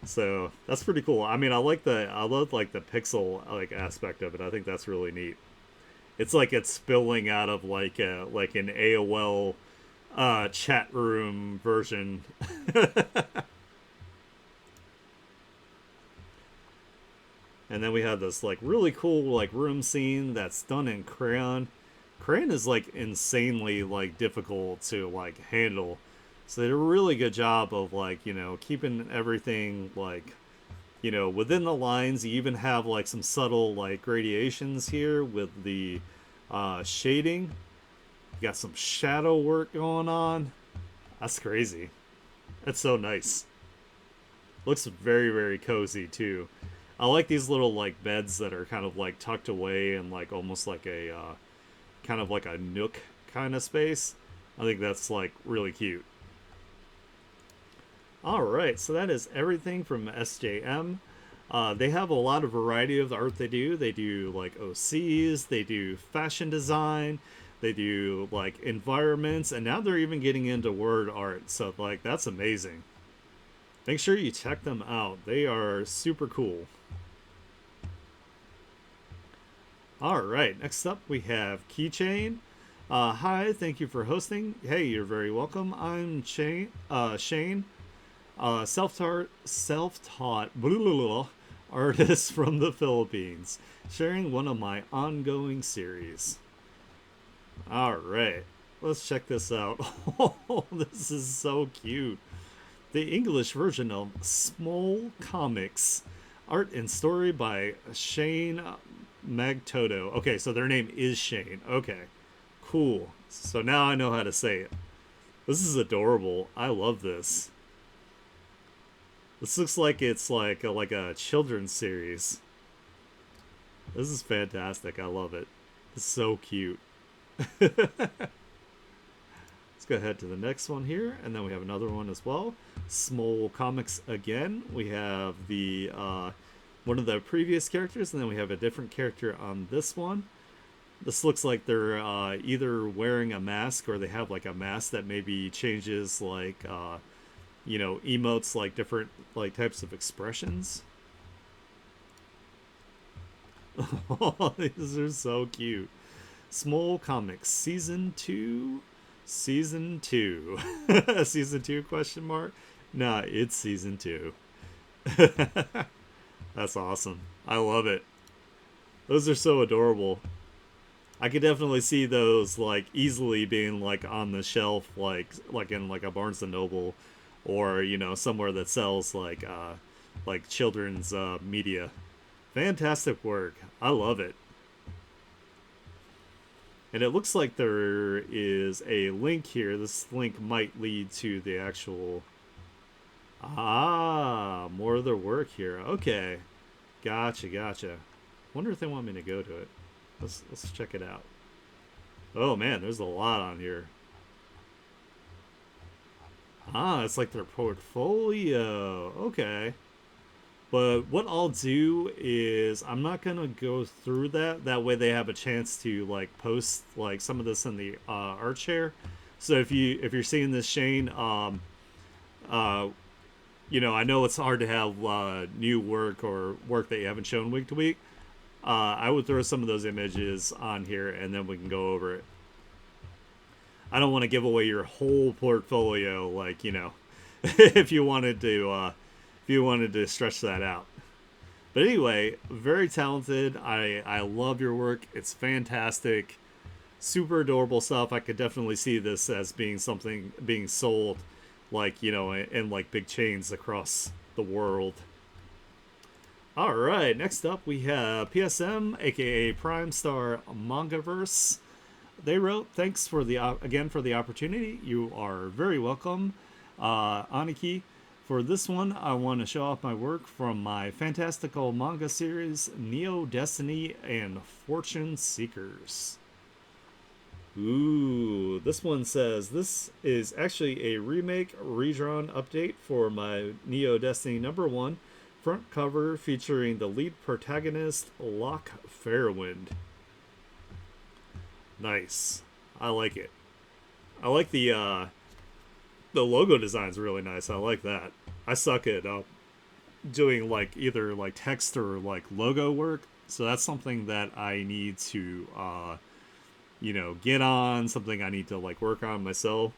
Speaker 1: So that's pretty cool. I mean, I love like the pixel like aspect of it. I think that's really neat. It's like it's spilling out of like an AOL chat room version. And then we have this like really cool like room scene that's done in crayon. Crayon is like insanely like difficult to like handle. So they did a really good job of like, keeping everything like, within the lines. You even have like some subtle like gradations here with the shading. You got some shadow work going on. That's crazy. That's so nice. Looks very, very cozy too. I like these little like beds that are kind of like tucked away and like almost like a kind of like a nook kind of space. I think that's like really cute. All right, so that is everything from SJM. They have a lot of variety of the art they do. They do like OCs, they do fashion design, they do like environments, and now they're even getting into word art. So like that's amazing. Make sure you check them out. They are super cool. All right, next up we have Keychain. Hi, thank you for hosting. Hey, you're very welcome. I'm Shane, self-taught artist from the Philippines, sharing one of my ongoing series. All right, let's check this out. Oh, this is so cute. The English version of Small Comics, art and story by Shane Magtoto. Okay, so their name is Shane. Okay, cool. So now I know how to say it. This is adorable. I love this. This looks like it's like a children's series. This is fantastic. I love it. It's so cute. Let's go ahead to the next one here, and then we have another one as well. Small Comics again. We have the one of the previous characters, and then we have a different character on this one. This looks like they're either wearing a mask or they have like a mask that maybe changes like emotes like different like types of expressions. These are so cute. Small Comics Season 2. Season 2. Season 2 question mark? Nah, it's Season 2. That's awesome. I love it. Those are so adorable. I could definitely see those like easily being like on the shelf like in like a Barnes and Noble or somewhere that sells like children's media. Fantastic work. I love it. And it looks like there is a link here. This link might lead to the actual. Ah, more of their work here. Okay. Gotcha, gotcha. Wonder if they want me to go to it. Let's check it out. Oh man, there's a lot on here. Ah, it's like their portfolio. Okay. But what I'll do is I'm not gonna go through that. That way they have a chance to like post like some of this in the art share. So if you're seeing this, Shane, uh, I know it's hard to have new work or work that you haven't shown week to week. I would throw some of those images on here and then we can go over it. I don't want to give away your whole portfolio, like if you wanted to stretch that out. But anyway, very talented. I love your work. It's fantastic. Super adorable stuff. I could definitely see this as being something being sold like, in like big chains across the world. All right, next up we have PSM, aka Prime Star Mangaverse. They wrote, "Thanks for the again for the opportunity. You are very welcome, Aniki. For this one, I want to show off my work from my fantastical manga series, Neo Destiny and Fortune Seekers." Ooh, this one says this is actually a remake, redrawn update for my Neo Destiny #1 front cover featuring the lead protagonist, Locke Fairwind. Nice. I like it. I like the logo design's really nice. I like that. I suck at doing like either like text or like logo work, so that's something that I need to get on. Something I need to like work on myself.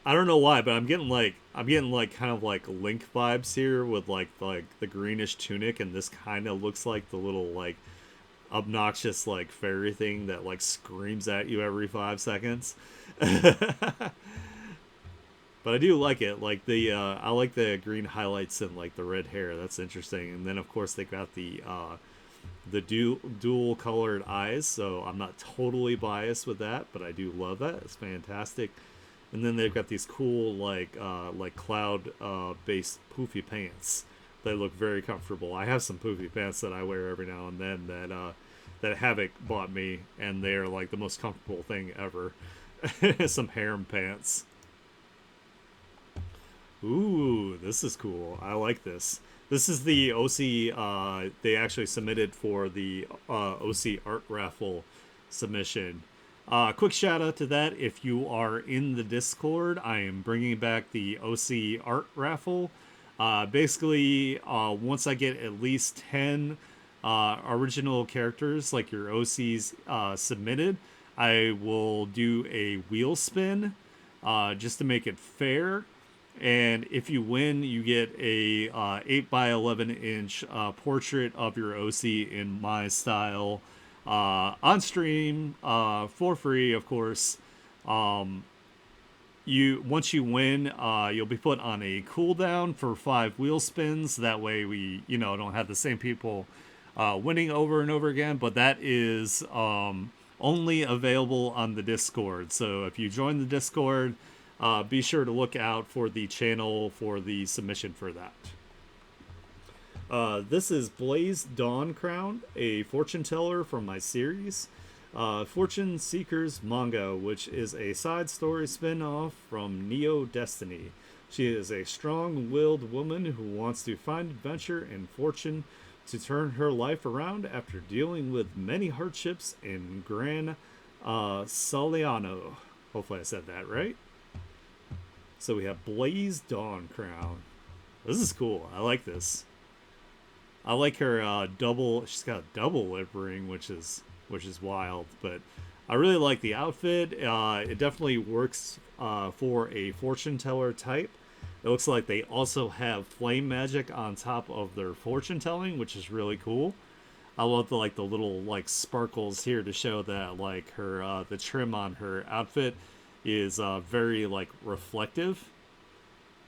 Speaker 1: I don't know why, but I'm getting like kind of like Link vibes here with like the greenish tunic, and this kind of looks like the little like obnoxious like fairy thing that like screams at you every 5 seconds. But I do like it. Like I like the green highlights and like the red hair. That's interesting. And then of course they got the dual colored eyes. So I'm not totally biased with that, but I do love that. It's fantastic. And then they've got these cool like cloud based poofy pants. They look very comfortable. I have some poofy pants that I wear every now and then that Havoc bought me, and they are like the most comfortable thing ever. Some harem pants. Ooh, this is cool. I like this. This is the OC. They actually submitted for the OC art raffle submission. Quick shout out to that. If you are in the Discord, I am bringing back the OC art raffle. Basically, once I get at least 10 original characters like your OCs submitted, I will do a wheel spin just to make it fair. And if you win, you get a 8 by 11-inch portrait of your OC in my style on stream for free, of course. You once you win, you'll be put on a cooldown for 5 wheel spins. That way, we don't have the same people winning over and over again. But that is only available on the Discord. So if you join the Discord, be sure to look out for the channel for the submission for that. This is Blaze Dawn Crown, a fortune teller from my series, Fortune Seekers manga, which is a side story spin off from Neo Destiny. She is a strong willed woman who wants to find adventure and fortune to turn her life around after dealing with many hardships in Gran Soliano. Hopefully, I said that right. So we have Blaze Dawn Crown. This is cool. I like this. I like her double. She's got a double lip ring, which is wild. But I really like the outfit. It definitely works for a fortune teller type. It looks like they also have flame magic on top of their fortune telling, which is really cool. I love the little like sparkles here to show that like her the trim on her outfit is very like reflective.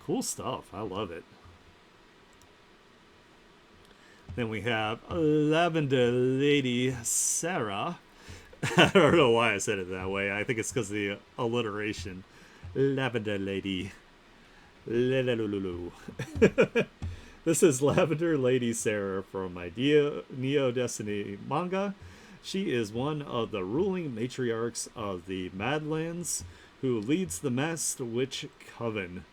Speaker 1: Cool stuff. I love it. Then we have Lavender Lady Sarah. I don't know why I said it that way. I think it's because of the alliteration. Lavender Lady. Lelelululu. This is Lavender Lady Sarah from my Neo Destiny manga. She is one of the ruling matriarchs of the Madlands who leads the Masked Witch Coven.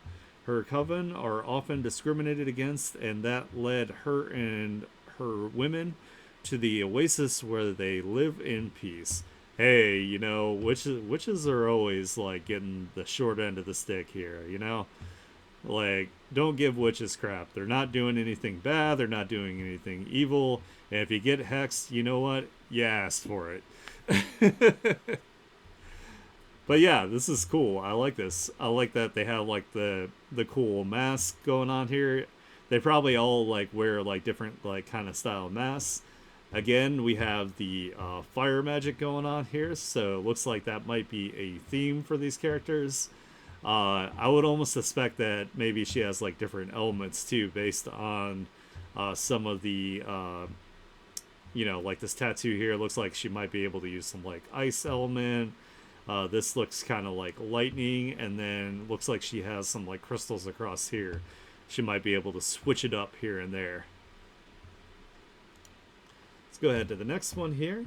Speaker 1: Her coven are often discriminated against, and that led her and her women to the oasis where they live in peace. Hey, witches are always like getting the short end of the stick here. Like, don't give witches crap. They're not doing anything bad, they're not doing anything evil. And if you get hexed, you know what? You asked for it. But yeah, this is cool. I like this. I like that they have like the cool mask going on here. They probably all like wear like different like kind of style masks. Again, we have the fire magic going on here, so it looks like that might be a theme for these characters. I would almost suspect that maybe she has like different elements too, based on some of the like this tattoo here. Looks like she might be able to use some like ice element. This looks kind of like lightning, and then looks like she has some like crystals across here. She might be able to switch it up here and there. Let's go ahead to the next one here.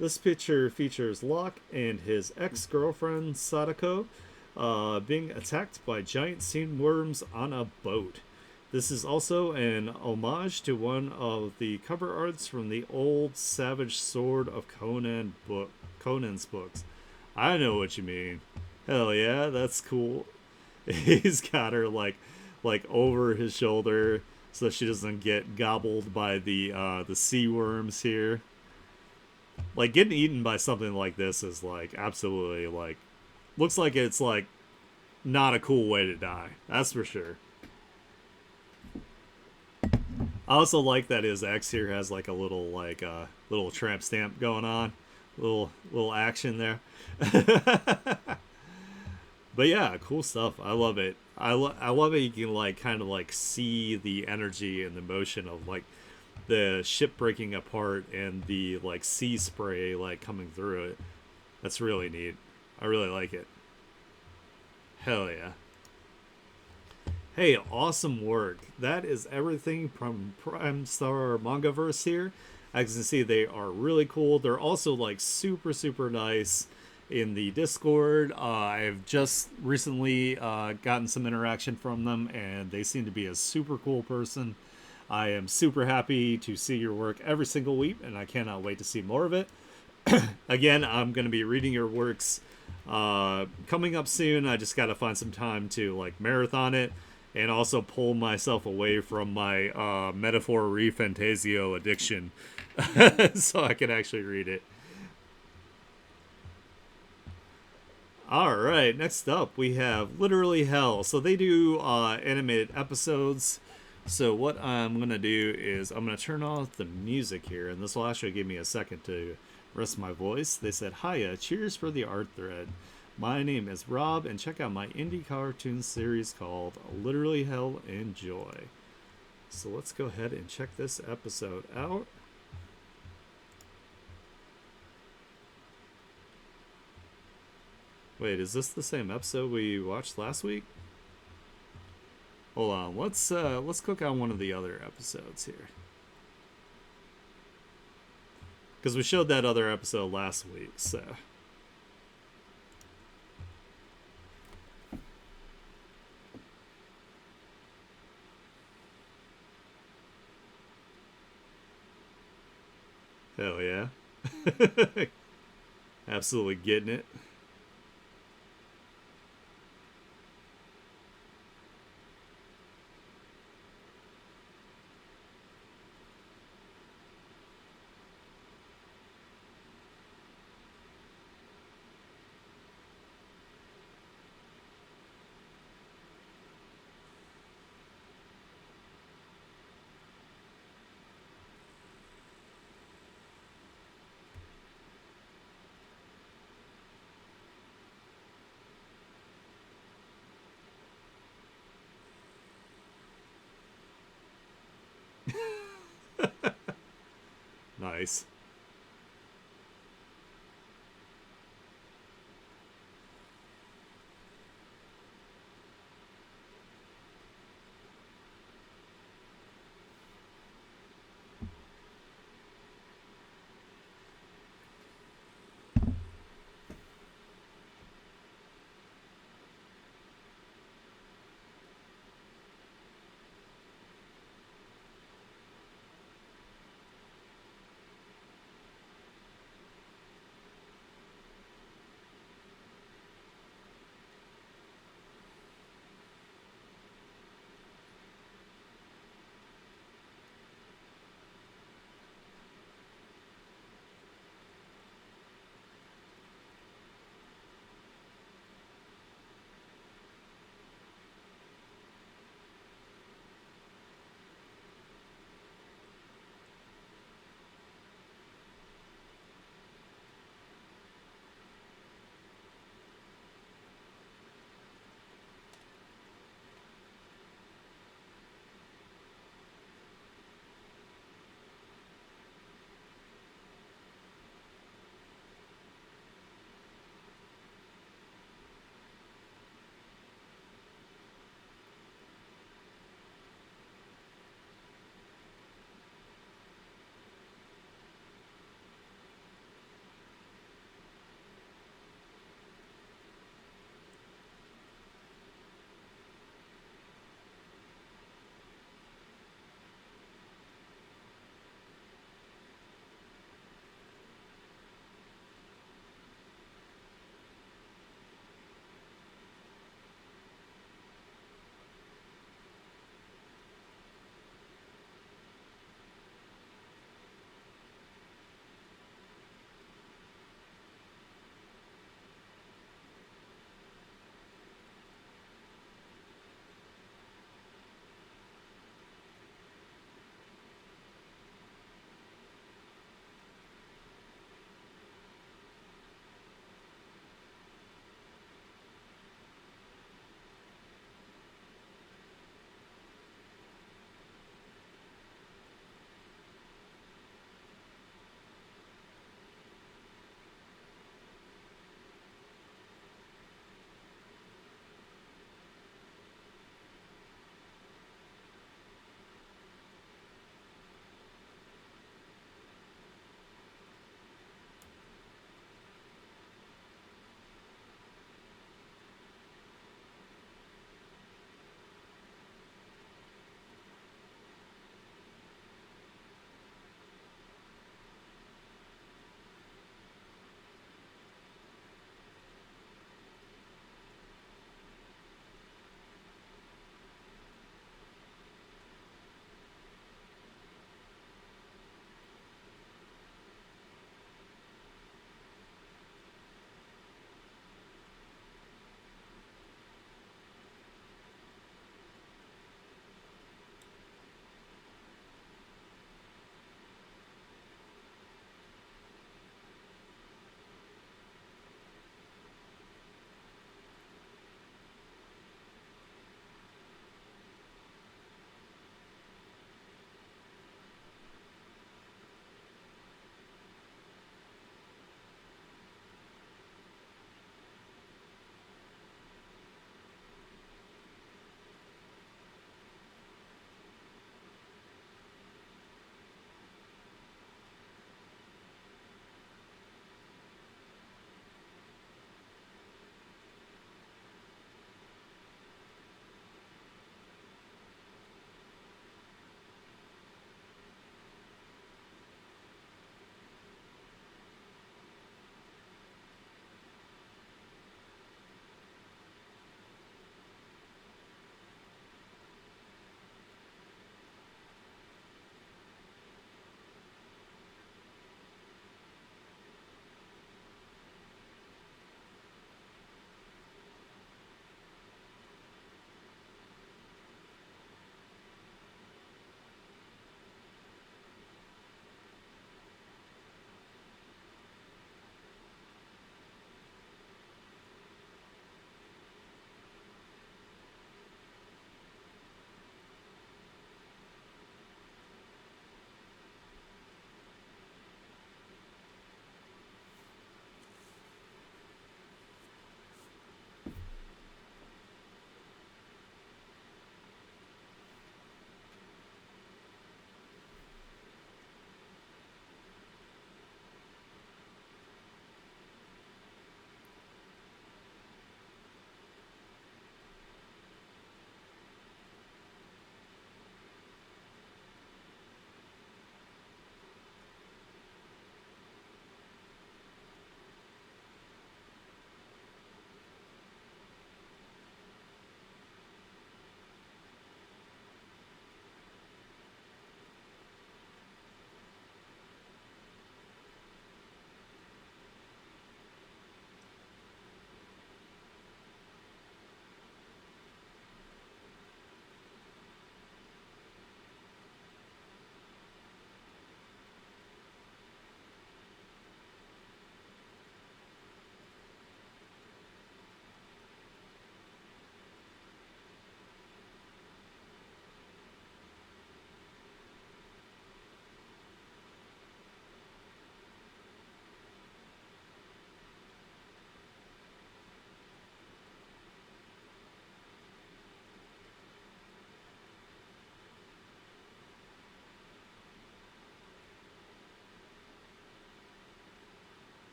Speaker 1: This picture features Locke and his ex-girlfriend Sadako being attacked by giant sandworms on a boat. This is also an homage to one of the cover arts from the old Savage Sword of Conan's books. I know what you mean. Hell yeah, that's cool. He's got her like over his shoulder so she doesn't get gobbled by the sea worms here. Like getting eaten by something like this is like absolutely like looks like it's like not a cool way to die. That's for sure. I also like that his X here has like a little little tramp stamp going on, little action there. But yeah, cool stuff. I love it. I love it. You can like kind of like see the energy and the motion of like the ship breaking apart and the like sea spray like coming through it. That's really neat. I really like it. Hell yeah. Hey, awesome work. That is everything from Prime Star Mangaverse here. As you can see, they are really cool. They're also like super nice in the Discord. I've just recently gotten some interaction from them, and they seem to be a super cool person. I am super happy to see your work every single week, and I cannot wait to see more of it. Again, I'm going to be reading your works coming up soon. I just got to find some time to like marathon it and also pull myself away from my Metaphor Refantasio addiction so I can actually read it. All right, next up we have Literally Hell. So they do animated episodes. So what I'm gonna do is I'm gonna turn off the music here, and this will actually give me a second to rest my voice. They said, "Hiya, cheers for the art thread. My name is Rob, and check out my indie cartoon series called Literally Hell. Enjoy." So let's go ahead and check this episode out. Wait, is this the same episode we watched last week? Hold on, let's click on one of the other episodes here. Because we showed that other episode last week, so. Hell yeah. Absolutely getting it. Nice.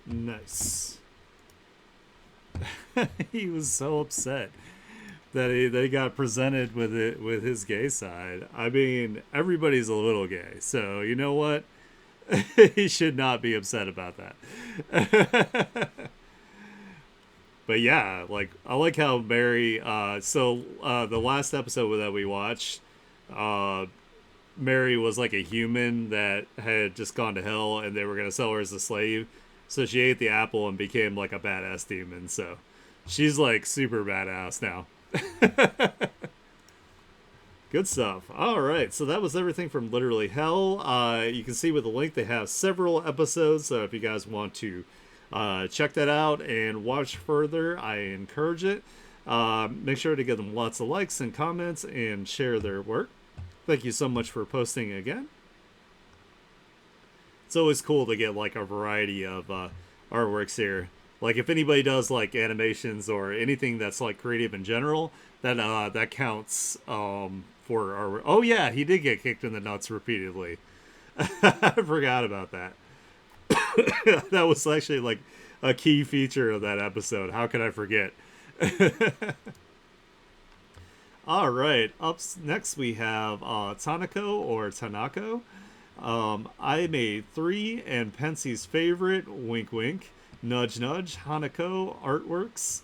Speaker 1: Nice. He was so upset that he got presented with it with his gay side. I mean, everybody's a little gay, so you know what? He should not be upset about that. But yeah, like I like how Mary. The last episode that we watched, uh, Mary was like a human that had just gone to hell, and they were gonna sell her as a slave. So she ate the apple and became like a badass demon. So she's like super badass now. Good stuff. All right, so that was everything from Literally Hell. You can see with the link they have several episodes. So if you guys want to check that out and watch further, I encourage it. Make sure to give them lots of likes and comments and share their work. Thank you so much for posting again. It's always cool to get like a variety of artworks here. Like if anybody does like animations or anything that's like creative in general, that counts for our. Oh yeah, he did get kicked in the nuts repeatedly. I forgot about that. That was actually like a key feature of that episode. How could I forget? All right, next we have Tanako or Tanako. I made 3 and Pensie's favorite, wink wink, nudge nudge, Hanako artworks.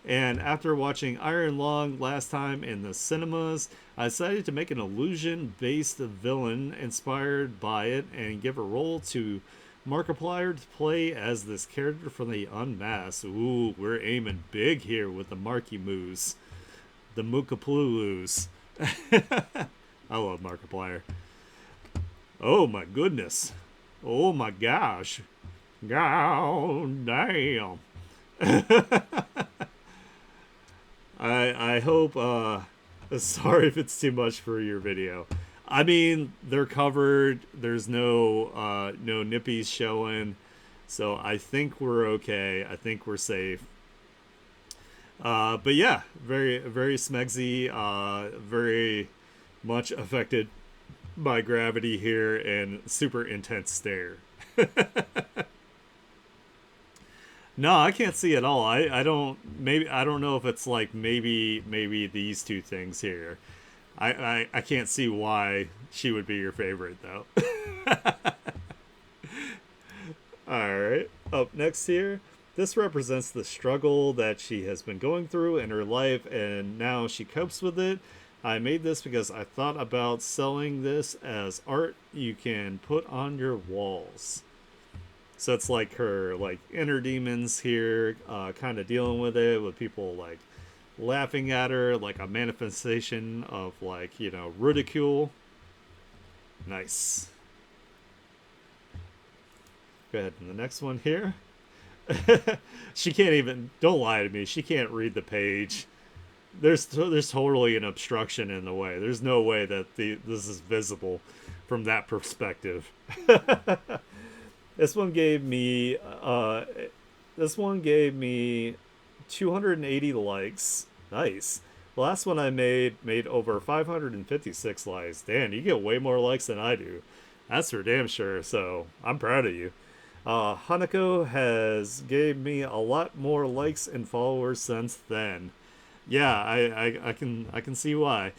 Speaker 1: And after watching Iron Lung last time in the cinemas, I decided to make an illusion-based villain inspired by it and give a role to Markiplier to play as this character from the Unmasked. Ooh, we're aiming big here with the Marky Moos. The Mookaplulus. I love Markiplier. Oh my goodness. Oh my gosh. God damn. I hope sorry if it's too much for your video. I mean, they're covered. There's no nippies showing. So I think we're okay. I think we're safe. But yeah, very very smegsy, very much affected by gravity here and super intense stare. No, I can't see at all. I don't maybe I don't know if it's like maybe these two things here. I can't see why she would be your favorite though. All right. Up next here, this represents the struggle that she has been going through in her life and now she copes with it. I made this because I thought about selling this as art you can put on your walls. So it's like her like inner demons here, kind of dealing with it, with people like laughing at her, like a manifestation of like, ridicule. Nice. Go ahead. And the next one here. She can't even, don't lie to me, she can't read the page. There's totally an obstruction in the way. There's no way that this is visible from that perspective. This one gave me this one gave me 280 likes. Nice. The last one I made over 556 likes. Dan, you get way more likes than I do. That's for damn sure. So I'm proud of you. Hanako has gave me a lot more likes and followers since then. Yeah, I can see why.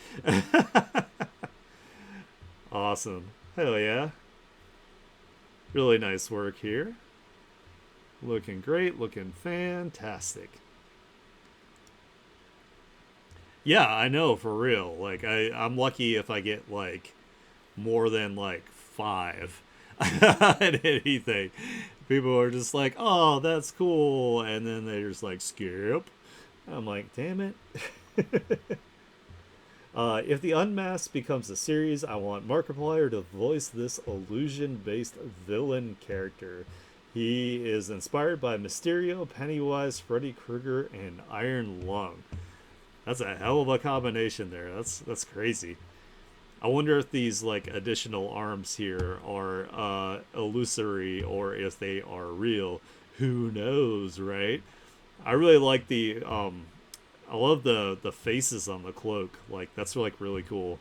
Speaker 1: Awesome. Hell yeah. Really nice work here. Looking great, looking fantastic. Yeah, I know, for real. Like I'm lucky if I get like more than like 5 at anything. People are just like, "Oh, that's cool," and then they just like skip. I'm like, damn it. If the Unmasked becomes a series, I want Markiplier to voice this illusion-based villain character. He is inspired by Mysterio, Pennywise, Freddy Krueger, and Iron Lung. That's a hell of a combination there. That's crazy. I wonder if these like additional arms here are illusory or if they are real. Who knows, right? I really like I love the faces on the cloak. Like that's like really cool.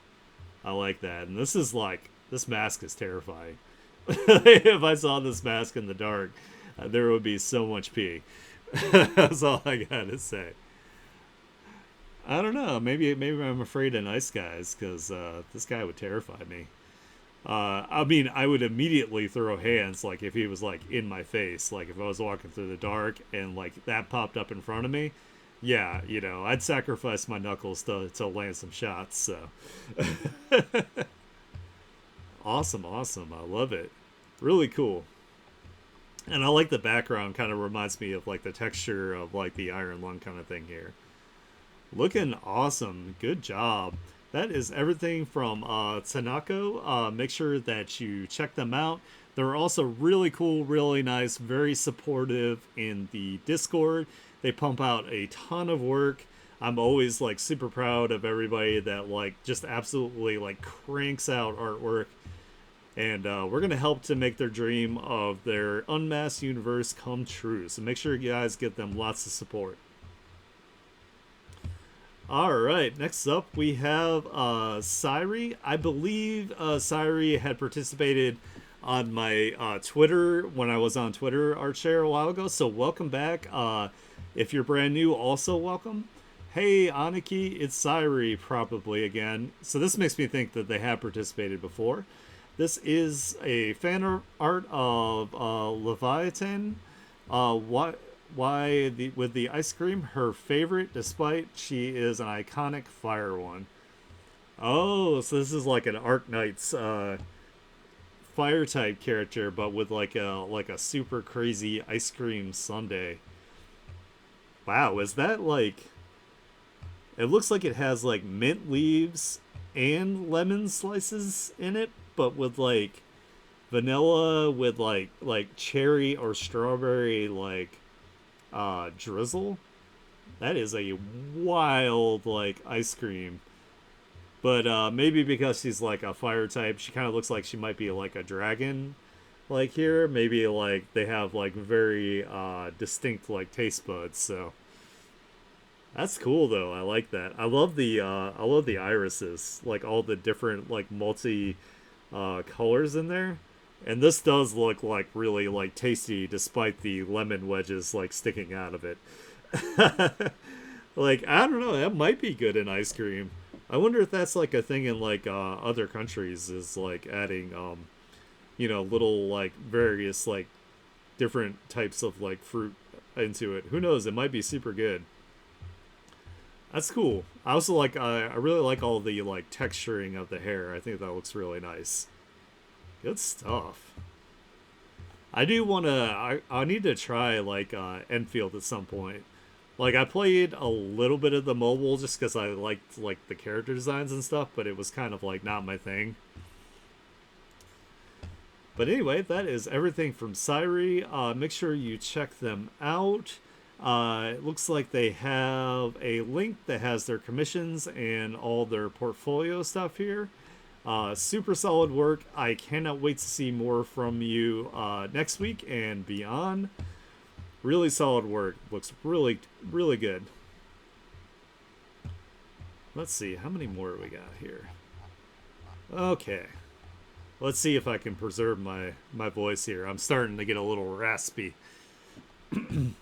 Speaker 1: I like that. And this mask is terrifying. If I saw this mask in the dark, There would be so much pee. That's all I gotta say. I don't know. Maybe I'm afraid of nice guys because this guy would terrify me. I mean, I would immediately throw hands like if he was like in my face, like if I was walking through the dark and like that popped up in front of me. Yeah, I'd sacrifice my knuckles to land some shots. So awesome, awesome. I love it. Really cool. And I like the background. Kind of reminds me of like the texture of like the Iron Lung kind of thing here. Looking awesome. Good job. That is everything from Tanako. Make sure that you check them out. They're also really cool, really nice, very supportive in the Discord. They pump out a ton of work. I'm always like super proud of everybody that like just absolutely like cranks out artwork. And we're going to help to make their dream of their unmasked universe come true. So make sure you guys get them lots of support. All right, next up we have Sairi. I believe Sairi had participated on my Twitter when I was on Twitter ArtShare a while ago. So welcome back. If you're brand new, also welcome. Hey, Aniki, it's Sairi probably again. So this makes me think that they have participated before. This is a fan art of Leviathan. What? Why with the ice cream her favorite, despite she is an iconic fire one. Oh, so this is like an Arknight's fire type character, but with like a super crazy ice cream sundae. Wow, is that like? It looks like it has like mint leaves and lemon slices in it, but with like vanilla with like cherry or strawberry like drizzle. That is a wild like ice cream. But maybe because she's like a fire type, she kind of looks like she might be like a dragon. Like here, maybe like they have like very distinct like taste buds. So that's cool though. I like that. I love the irises, like all the different like multi colors in there. And this does look like really like tasty despite the lemon wedges like sticking out of it. Like I don't know, that might be good in ice cream. I wonder if that's like a thing in like other countries is like adding little like various like different types of like fruit into it. Who knows? It might be super good. That's cool. I also like I really like all the like texturing of the hair. I think that looks really nice. Good stuff. I do want to. I need to try like Enfield at some point. Like I played a little bit of the mobile just because I liked like the character designs and stuff, but it was kind of like not my thing. But anyway, that is everything from Sairi. Make sure you check them out. It looks like they have a link that has their commissions and all their portfolio stuff here. Super solid work. I cannot wait to see more from you next week and beyond. Really solid work. Looks really, really good. Let's see, how many more we got here? Okay. Let's see if I can preserve my voice here. I'm starting to get a little raspy. And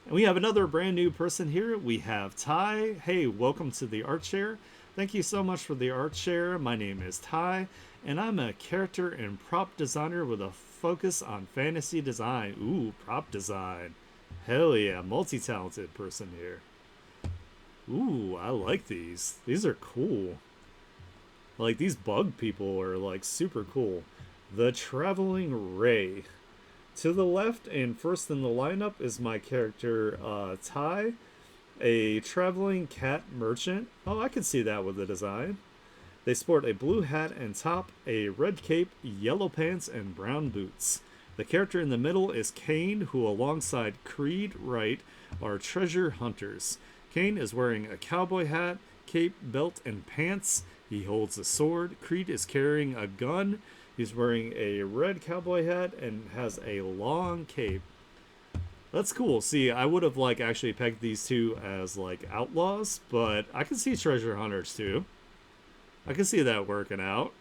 Speaker 1: we have another brand new person here. We have Ty. Hey, welcome to the Art Share. Thank you so much for the Art Share. My name is Ty, and I'm a character and prop designer with a focus on fantasy design. Ooh, prop design. Hell yeah, multi-talented person here. Ooh, I like these. These are cool. Like, these bug people are, like, super cool. The Traveling Ray. To the left and first in the lineup is my character, Ty, a traveling cat merchant. Oh, I can see that with the design. They sport a blue hat and top, a red cape, yellow pants, and brown boots. The character in the middle is Kane, who alongside Creed Wright are treasure hunters. Kane is wearing a cowboy hat, cape, belt, and pants. He holds a sword. Creed is carrying a gun. He's wearing a red cowboy hat and has a long cape. That's cool. See, I would have like actually pegged these two as like outlaws, but I can see treasure hunters too. I can see that working out.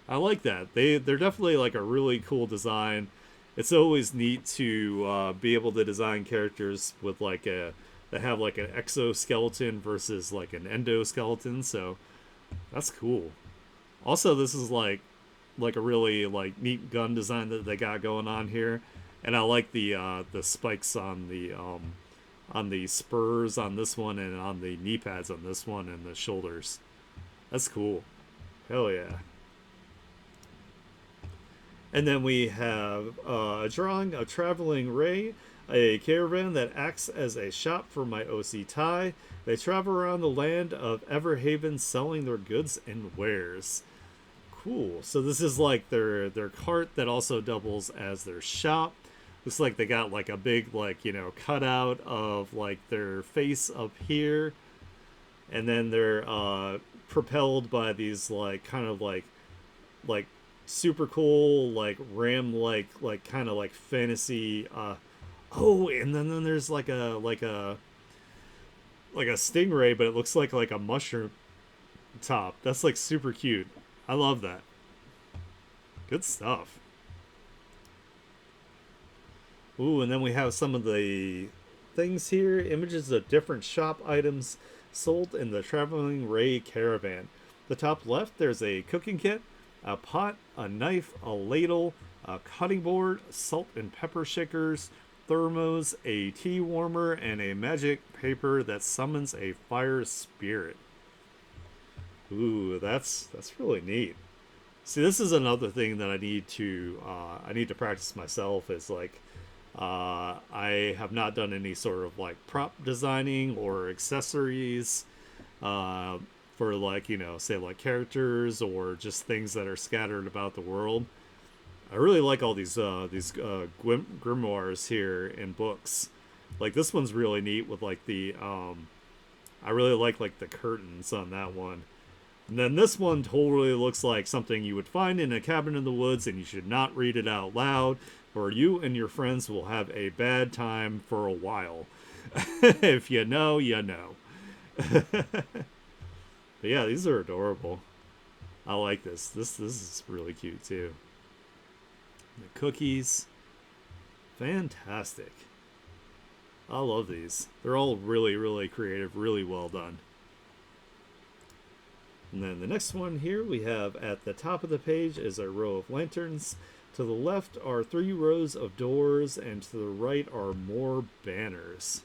Speaker 1: I like that. They're definitely like a really cool design, It's always neat to be able to design characters with like a that have like an exoskeleton versus like an endoskeleton. So that's cool. Also, this is like a really like neat gun design that they got going on here, and I like the spikes on the spurs on this one and on the knee pads on this one and the shoulders. That's cool. Hell yeah. And then we have a drawing of Traveling Ray, a caravan that acts as a shop for my OC Ty. They travel around the land of Everhaven selling their goods and wares. Cool. So this is like their cart that also doubles as their shop. Looks like they got like a big like, cutout of like their face up here, and then they're propelled by these like kind of like super cool like ram like kind of like fantasy oh, and then there's like a stingray, but it looks like a mushroom top. That's like super cute. I love that. Good stuff. Ooh, and then we have some of the things here, images of different shop items sold in the Traveling Ray Caravan. The top left, there's a cooking kit, a pot, a knife, a ladle, a cutting board, salt and pepper shakers, thermos, a tea warmer, and a magic paper that summons a fire spirit. Ooh, that's really neat. See, this is another thing that I need to practice myself. Is like I have not done any sort of like prop designing or accessories uh, for like say like characters or just things that are scattered about the world. I really like all these grimoires here in books. Like this one's really neat with like the I really like the curtains on that one. And then this one totally looks like something you would find in a cabin in the woods, and you should not read it out loud, or you and your friends will have a bad time for a while. If you know, you know. But yeah, these are adorable. I like this. This is really cute too. The cookies, fantastic. I love these. They're all really creative, really well done. And then the next one here we have at the top of the page is a row of lanterns. To the left are 3 rows of doors, and to the right are more banners.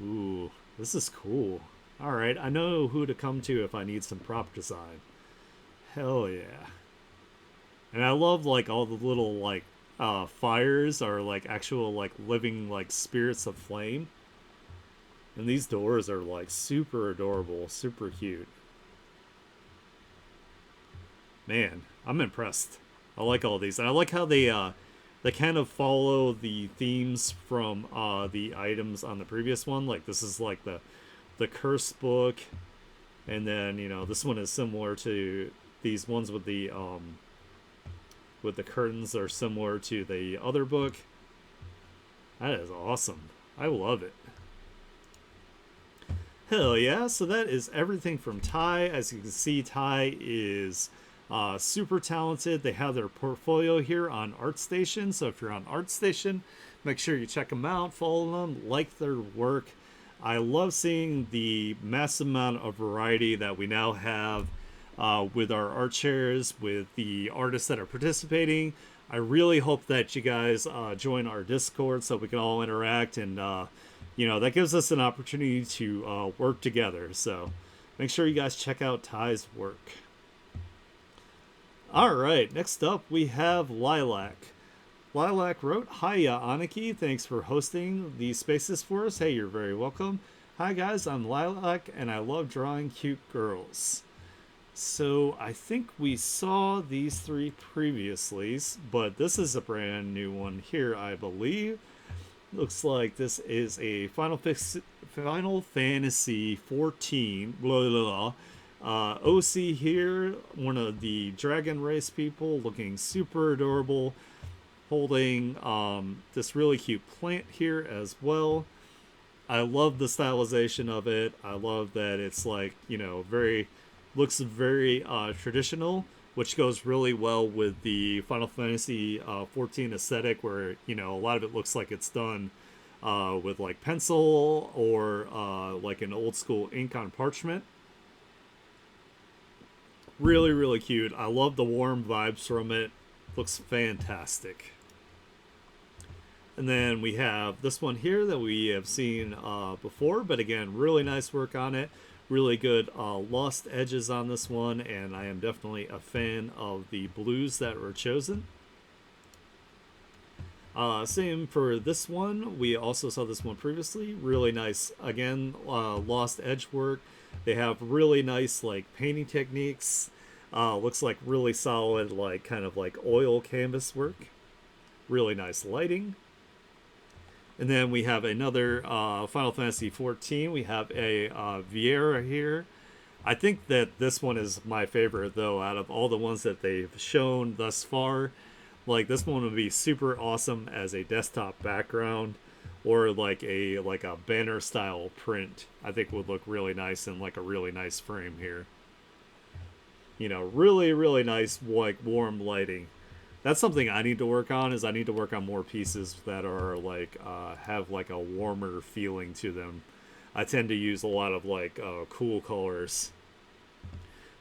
Speaker 1: Ooh, this is cool. Alright, I know who to come to if I need some prop design. Hell yeah. And I love like all the little like fires are like actual like living like spirits of flame. And these doors are like super adorable, super cute. Man, I'm impressed. I like all these. And I like how they kind of follow the themes from the items on the previous one. Like this is like the curse book, and then this one is similar to these ones with the curtains are similar to the other book. That is awesome. I love it. Hell yeah. So that is everything from Ty. As you can see, Ty is super talented. They have their portfolio here on ArtStation. So if you're on ArtStation, make sure you check them out, follow them, like their work. I love seeing the massive amount of variety that we now have with our art shares, with the artists that are participating. I really hope that you guys join our Discord so we can all interact, and that gives us an opportunity to work together. So make sure you guys check out Ty's work. All right, next up we have Lilac. Lilac wrote, "Hiya, Aniki. Thanks for hosting these spaces for us." Hey, you're very welcome. "Hi guys, I'm Lilac and I love drawing cute girls." So I think we saw these 3 previously, but this is a brand new one here, I believe. Looks like this is a Final Fantasy 14 blah, blah, blah. OC here, one of the dragon race people, looking super adorable, holding this really cute plant here as well. I love the stylization of it. I love that it's like, very looks very traditional, which goes really well with the Final Fantasy 14 aesthetic, where a lot of it looks like it's done with like pencil or like an old school ink on parchment. Really, really cute. I love the warm vibes from it. Looks fantastic. And then we have this one here that we have seen before, but again, really nice work on it. Really good lost edges on this one, and I am definitely a fan of the blues that were chosen. Same for this one. We also saw this one previously. Really nice, again, lost edge work. They have really nice like painting techniques. Looks like really solid, like kind of like oil canvas work. Really nice lighting. And then we have another Final Fantasy 14. We have a Viera here. I think that this one is my favorite, though, out of all the ones that they've shown thus far. Like, this one would be super awesome as a desktop background, or like a banner style print. I think would look really nice in like a really nice frame here. Really, really nice, like, warm lighting. That's something I need to work on. Is I need to work on more pieces that are like have like a warmer feeling to them. I tend to use a lot of like cool colors.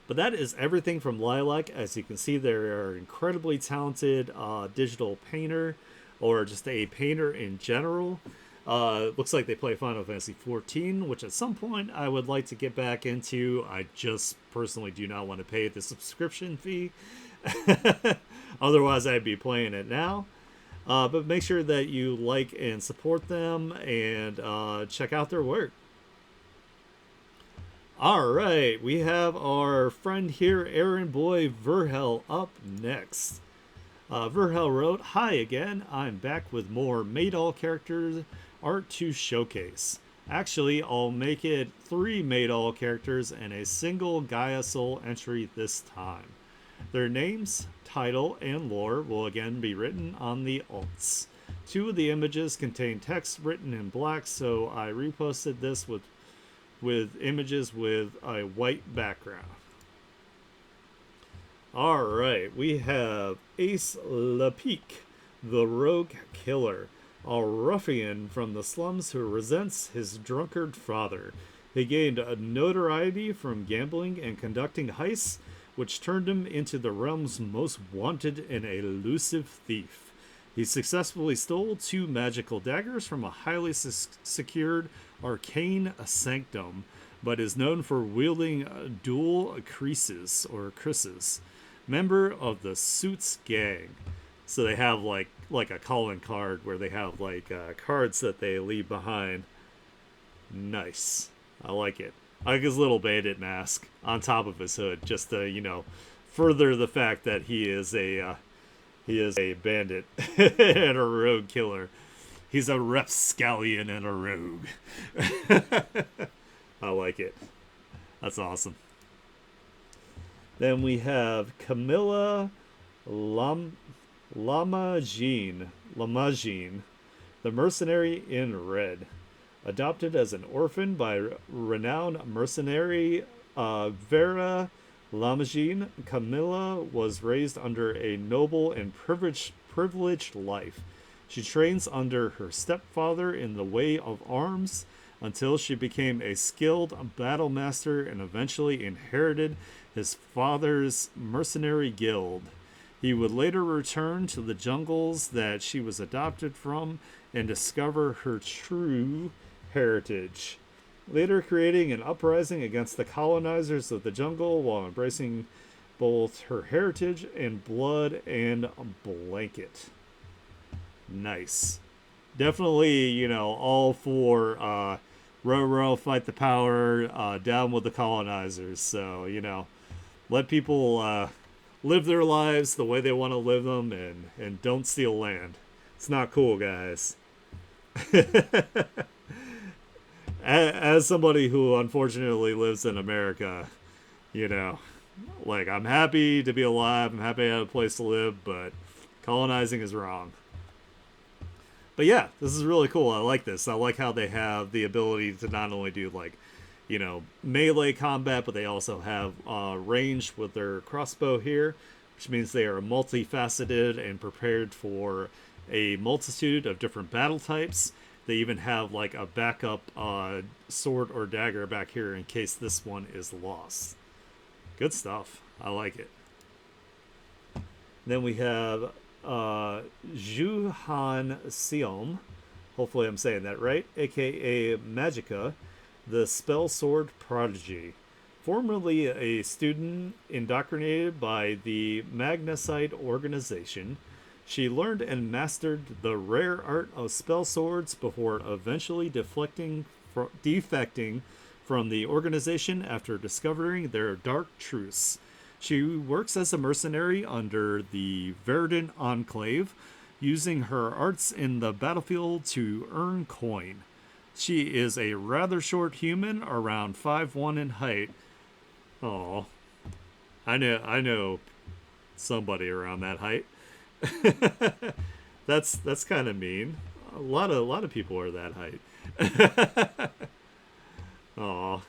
Speaker 1: But that is everything from Lilac. As you can see, they are incredibly talented digital painter, or just a painter in general. Looks like they play Final Fantasy 14, which at some point I would like to get back into. I just personally do not want to pay the subscription fee. Otherwise, I'd be playing it now. But make sure that you like and support them, and check out their work. All right, we have our friend here, Aaron Boy Verhel, up next. Verhel wrote, "Hi again, I'm back with more Maydol characters art to showcase. Actually, I'll make it 3 Maydol characters and a single Gaia Soul entry this time. Their names, title, and lore will again be written on the alts. 2 of the images contain text written in black, so I reposted this with images with a white background." Alright, we have Ace Lapique, the Rogue Killer, a ruffian from the slums who resents his drunkard father. He gained a notoriety from gambling and conducting heists, which turned him into the realm's most wanted and elusive thief. He successfully stole 2 magical daggers from a highly secured arcane sanctum, but is known for wielding dual krises. Member of the Suits Gang. So they have like a calling card where they have like cards that they leave behind. Nice. I like it. I like his little bandit mask on top of his hood, just to further the fact that he is a bandit and a rogue killer. He's a rapscallion and a rogue. I like it. That's awesome. Then we have Camilla Lamagine, the mercenary in red. Adopted as an orphan by renowned mercenary Vera Lamagine, Camilla was raised under a noble and privileged life. She trains under her stepfather in the way of arms until she became a skilled battle master and eventually inherited his father's mercenary guild. He would later return to the jungles that she was adopted from and discover her true heritage, later creating an uprising against the colonizers of the jungle while embracing both her heritage and blood and blanket. Nice. Definitely, all for row, fight the power, down with the colonizers. So, let people live their lives the way they want to live them, and don't steal land. It's not cool, guys. As somebody who unfortunately lives in America, I'm happy to be alive, I'm happy to have a place to live, but colonizing is wrong. But yeah, this is really cool. I like this. I like how they have the ability to not only do melee combat, but they also have range with their crossbow here, which means they are multifaceted and prepared for a multitude of different battle types. They even have like a backup sword or dagger back here in case this one is lost. Good stuff. I like it. Then we have Zhuhan Xiom. Hopefully I'm saying that right, aka Magica, the spell sword prodigy. Formerly a student indoctrinated by the Magnesite organization, she learned and mastered the rare art of spell swords before eventually defecting from the organization after discovering their dark truths. She works as a mercenary under the Verdant Enclave, using her arts in the battlefield to earn coin. She is a rather short human, around 5'1" in height. Oh, I know somebody around that height. That's kind of mean. A lot of people are that height. Oh.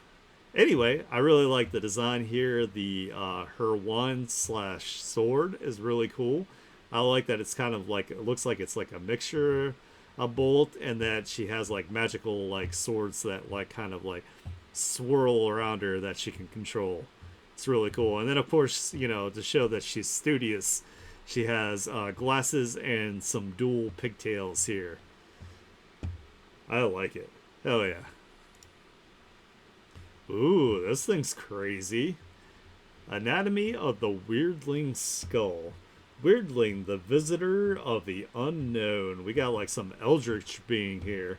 Speaker 1: Anyway, I really like the design here. The her wand slash sword is really cool. I like that it's kind of like, it looks like it's like a mixture of both, and that she has like magical like swords that like kind of like swirl around her that she can control. It's really cool. And then of course, to show that she's studious, she has glasses and some dual pigtails here. I like it. Oh yeah. Ooh, this thing's crazy. Anatomy of the Weirdling Skull. Weirdling, the visitor of the unknown. We got like some eldritch being here.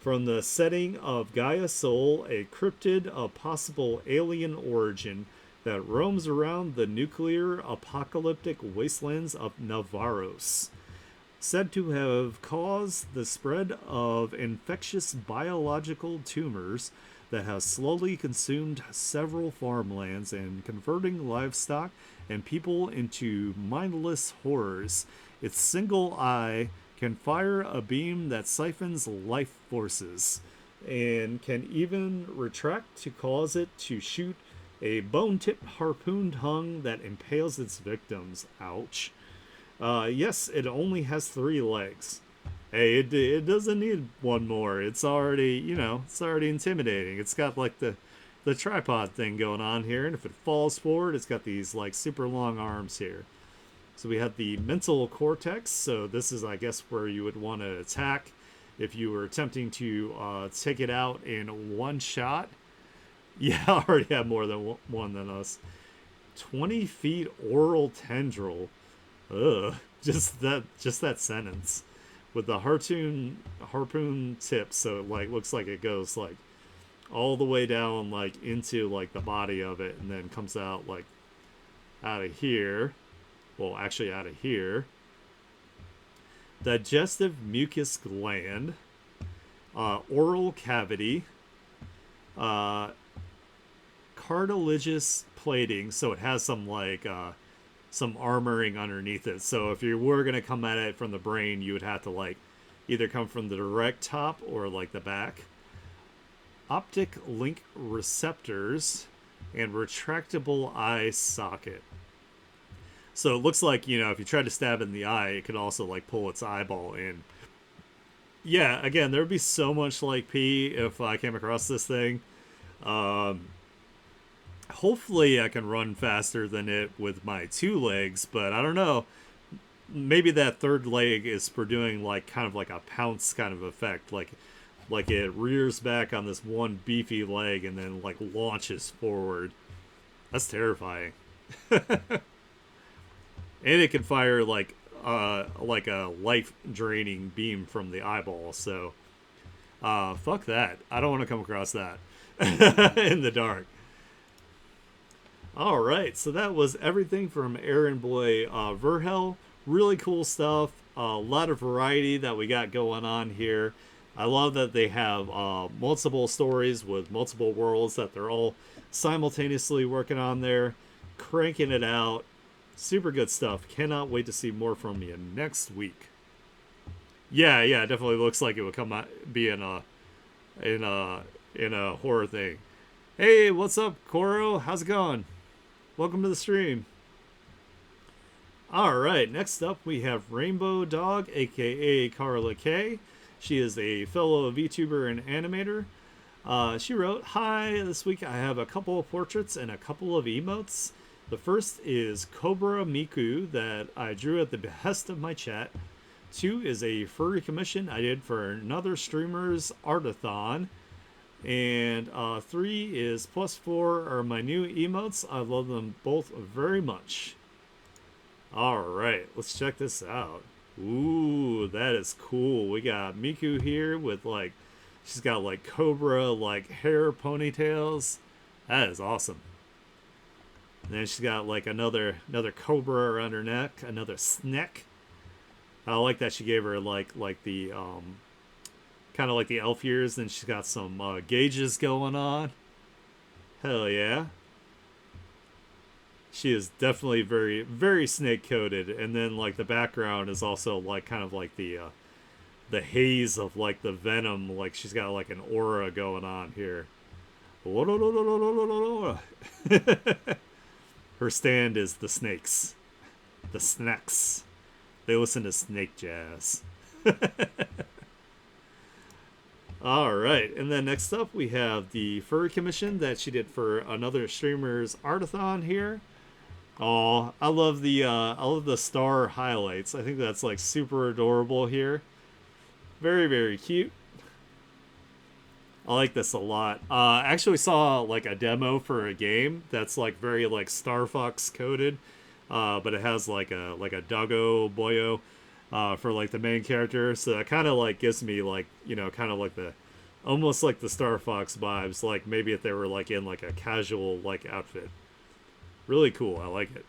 Speaker 1: From the setting of Gaia Soul, a cryptid of possible alien origin that roams around the nuclear apocalyptic wastelands of Navaros. Said to have caused the spread of infectious biological tumors that have slowly consumed several farmlands and converting livestock and people into mindless horrors. Its single eye can fire a beam that siphons life forces and can even retract to cause it to shoot a bone-tipped harpoon tongue that impales its victims. Ouch. Yes, it only has 3 legs. Hey, it doesn't need one more. It's already intimidating. It's got like the tripod thing going on here, and if it falls forward, it's got these like super long arms here. So we have the mental cortex. So this is, I guess, where you would want to attack if you were attempting to take it out in one shot. Yeah, I already have more than one than us. 20 feet oral tendril. Ugh, just that sentence with the harpoon tip, so it like looks like it goes like all the way down like into like the body of it, and then comes out like out of here. Well, actually out of here. Digestive mucus gland, oral cavity, cartilaginous plating, so it has some like some armoring underneath it. So if you were gonna come at it from the brain, you would have to like either come from the direct top or like the back. Optic link receptors and retractable eye socket. So it looks like, if you try to stab it in the eye, it could also like pull its eyeball in. Yeah, again, there would be so much like pee if I came across this thing. Hopefully I can run faster than it with my 2 legs, but I don't know. Maybe that third leg is for doing like kind of like a pounce kind of effect, like it rears back on this one beefy leg and then like launches forward. That's terrifying. And it can fire like a life draining beam from the eyeball. So fuck that. I don't want to come across that in the dark. All right, so that was everything from Errand Boy Verhel. Really cool stuff. A lot of variety that we got going on here. I love that they have multiple stories with multiple worlds that they're all simultaneously working on there, cranking it out. Super good stuff. Cannot wait to see more from you next week. Yeah, it definitely looks like it would come out, be in a in a horror thing. Hey, what's up, Koro? How's it going? Welcome to the stream. All right, next up we have Rainbow Dog, aka Carla K. She is a fellow VTuber and animator. She wrote, "Hi, this week I have a couple of portraits and a couple of emotes. The first is Cobra Miku that I drew at the behest of my chat. Two is a furry commission I did for another streamer's artathon. And three is +4 are my new emotes. I love them both very much." All right, let's check this out. Ooh, that is cool. We got Miku here with like, she's got like cobra like hair ponytails. That is awesome. And then she's got like another cobra around her neck, another snake. I like that she gave her like the kind of like the elf ears. Then she's got some gauges going on. Hell yeah. She is definitely very very snake coated, and then like the background is also like kind of like the haze of like the venom. Like she's got like an aura going on here. Her stand is the snakes, the snacks. They listen to snake jazz. All right, and then next up we have the furry commission that she did for another streamer's artathon here. Oh, I love the star highlights. I think that's like super adorable here. Very very cute. I like this a lot. I actually saw like a demo for a game that's like very like Star Fox coded, but it has like a Doggo Boyo for like the main character. So that kind of like gives me like kind of like the almost like the Star Fox vibes. Like maybe if they were like in like a casual like outfit. Really cool. I like it.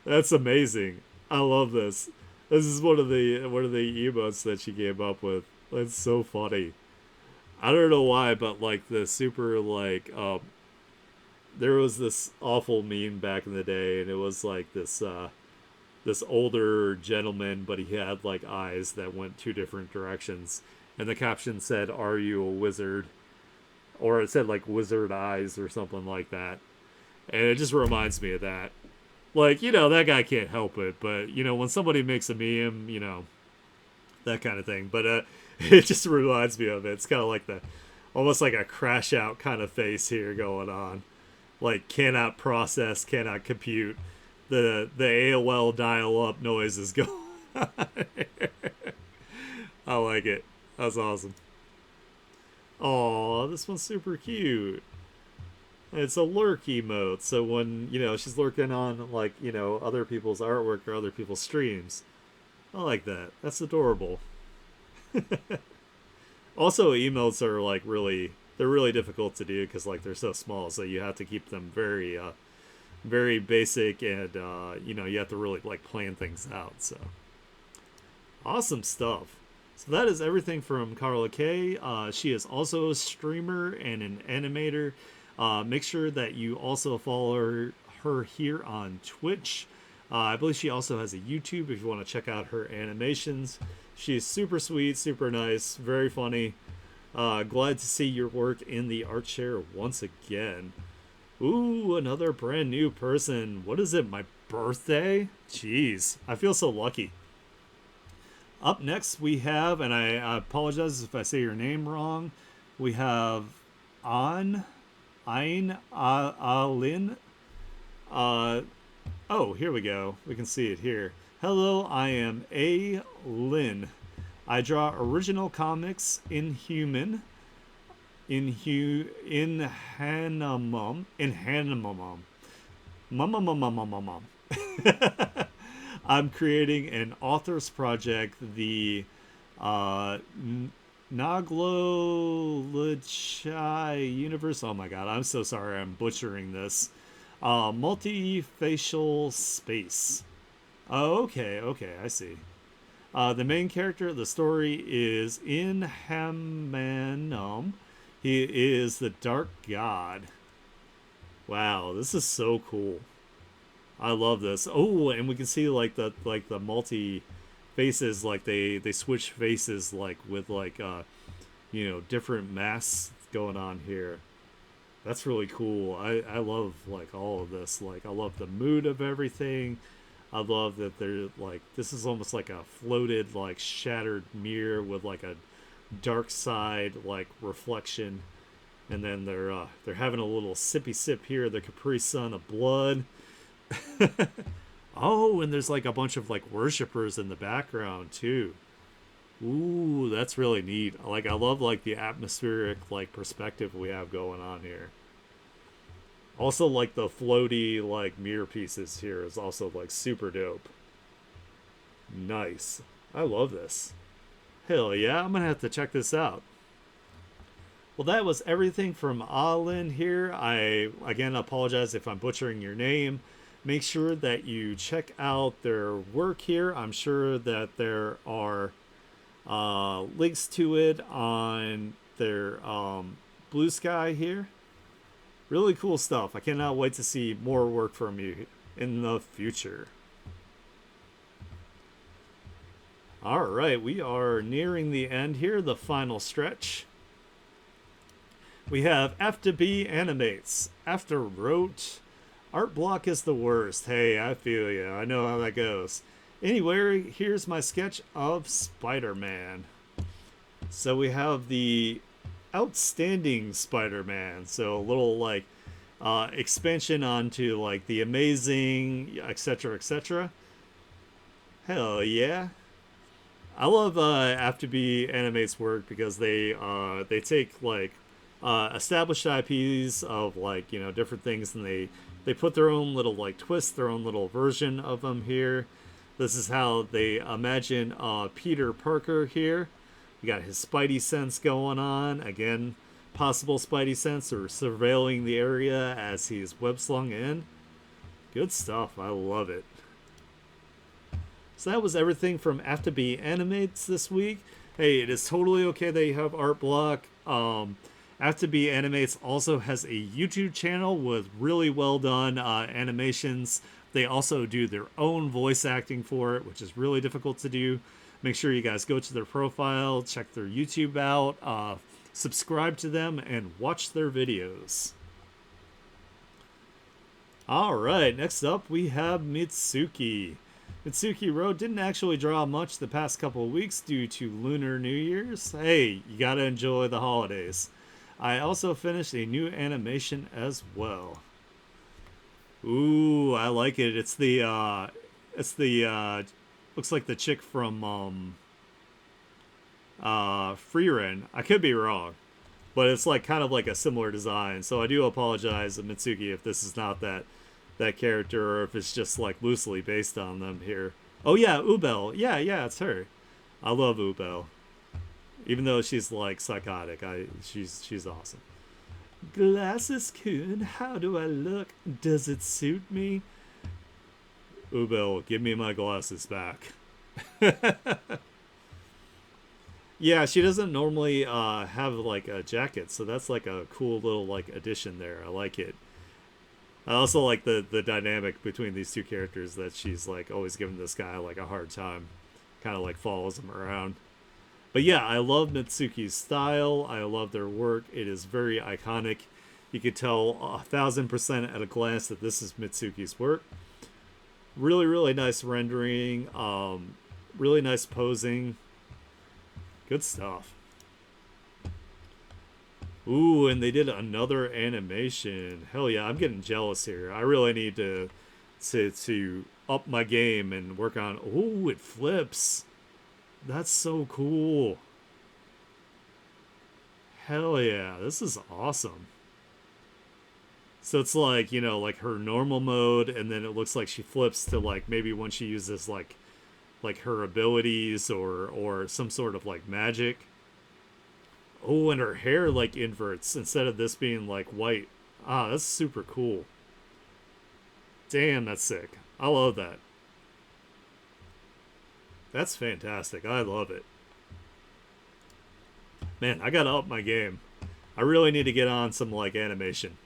Speaker 1: That's amazing. I love this. This is one of the emotes that she came up with. That's so funny. I don't know why, but like the super like there was this awful meme back in the day, and it was like this older gentleman, but he had like eyes that went two different directions, and the caption said, "Are you a wizard?" Or it said like "wizard eyes" or something like that, and it just reminds me of that. Like, that guy can't help it, but when somebody makes a meme, that kind of thing. But it just reminds me of it. It's kind of like the almost like a crash out kind of face here going on. Like cannot process, cannot compute. The AOL dial up noise is going on. I like it. That's awesome. Oh, this one's super cute. It's a lurk emote, so when she's lurking on like other people's artwork or other people's streams. I like that. That's adorable. Also, emotes are like they're really difficult to do because like they're so small, so you have to keep them very very basic, and you have to really like plan things out. So awesome stuff. So that is everything from Carla K. She is also a streamer and an animator. Make sure that you also follow her here on Twitch. I believe she also has a YouTube if you want to check out her animations. She's super sweet, super nice, very funny. Glad to see your work in the art share once again. Ooh, another brand new person. What is it, my birthday? Jeez, I feel so lucky. Up next we have, and I apologize if I say your name wrong, we have An Ain Alin. Oh, here we go. We can see it here. Hello, I am A. Lin. I draw original comics in Hanamum. Mum. I'm creating an author's project, the uh, Naglo Lichai universe. Oh my god, I'm so sorry, I'm butchering this. Multifacial space. Oh, okay, I see. The main character of the story is In Hamanum. He is the Dark God. Wow, this is so cool. I love this. Oh, and we can see like the multi-facial faces, like they switch faces, like with like different masks going on here. That's really cool. I love like all of this. Like I love the mood of everything. I love that they're like this is almost like a floated like shattered mirror with like a dark side like reflection, and then they're having a little sippy sip here, the Capri Sun of blood. Oh, and there's like a bunch of like worshipers in the background too. Ooh, that's really neat. Like I love like the atmospheric like perspective we have going on here. Also like the floaty like mirror pieces here is also like super dope. Nice. I love this. Hell yeah, I'm gonna have to check this out. Well, that was everything from Alin here. I again apologize if I'm butchering your name. Make sure that you check out their work here. I'm sure that there are links to it on their Blue Sky here. Really cool stuff. I cannot wait to see more work from you in the future. All right, we are nearing the end here, the final stretch. We have F2B Animates. After wrote, art block is the worst. Hey, I feel you. I know how that goes. Anyway, here's my sketch of Spider-Man. So we have the outstanding Spider-Man. So a little like expansion onto like the amazing, etc., etc. Hell yeah. I love Afterbe Animate's work because they take like established IPs of like different things, and they put their own little like twist, their own little version of them here. This is how they imagine Peter Parker here. We got his Spidey sense going on again, possible Spidey sense or surveilling the area as he's web slung in. Good stuff. I love it. So that was everything from Afterbe Animates this week. Hey, it is totally okay that you have art block. Afterbe Animates also has a YouTube channel with really well done animations. They also do their own voice acting for it, which is really difficult to do. Make sure you guys go to their profile, check their YouTube out, subscribe to them, and watch their videos. All right, next up we have Mitsuki. Mitsuki Road didn't actually draw much the past couple of weeks due to Lunar New Year's. Hey, you gotta enjoy the holidays. I also finished a new animation as well. Ooh, I like it. It's the looks like the chick from Frieren. I could be wrong, but it's like kind of like a similar design. So I do apologize, Mitsuki, if this is not that character, or if it's just like loosely based on them here. Oh yeah, Ubel. Yeah, it's her. I love Ubel. Even though she's like psychotic, she's awesome. Glasses Kun, how do I look? Does it suit me? Ubel, give me my glasses back. Yeah, she doesn't normally have like a jacket, so that's like a cool little like addition there. I like it. I also like the dynamic between these two characters, that she's like always giving this guy like a hard time, kind of like follows him around. But yeah, I love Mitsuki's style. I love their work. It is very iconic. You could tell 1,000% at a glance that this is Mitsuki's work. Really, really nice rendering. Really nice posing. Good stuff. Ooh, and they did another animation. Hell yeah, I'm getting jealous here. I really need to up my game and work on. Ooh, it flips. That's so cool. Hell yeah, this is awesome. So it's like, like her normal mode, and then it looks like she flips to like maybe when she uses like her abilities or some sort of like magic. Oh, and her hair like inverts instead of this being like white. Ah, that's super cool. Damn, that's sick. I love that. That's fantastic. I love it. Man, I gotta up my game. I really need to get on some like animation.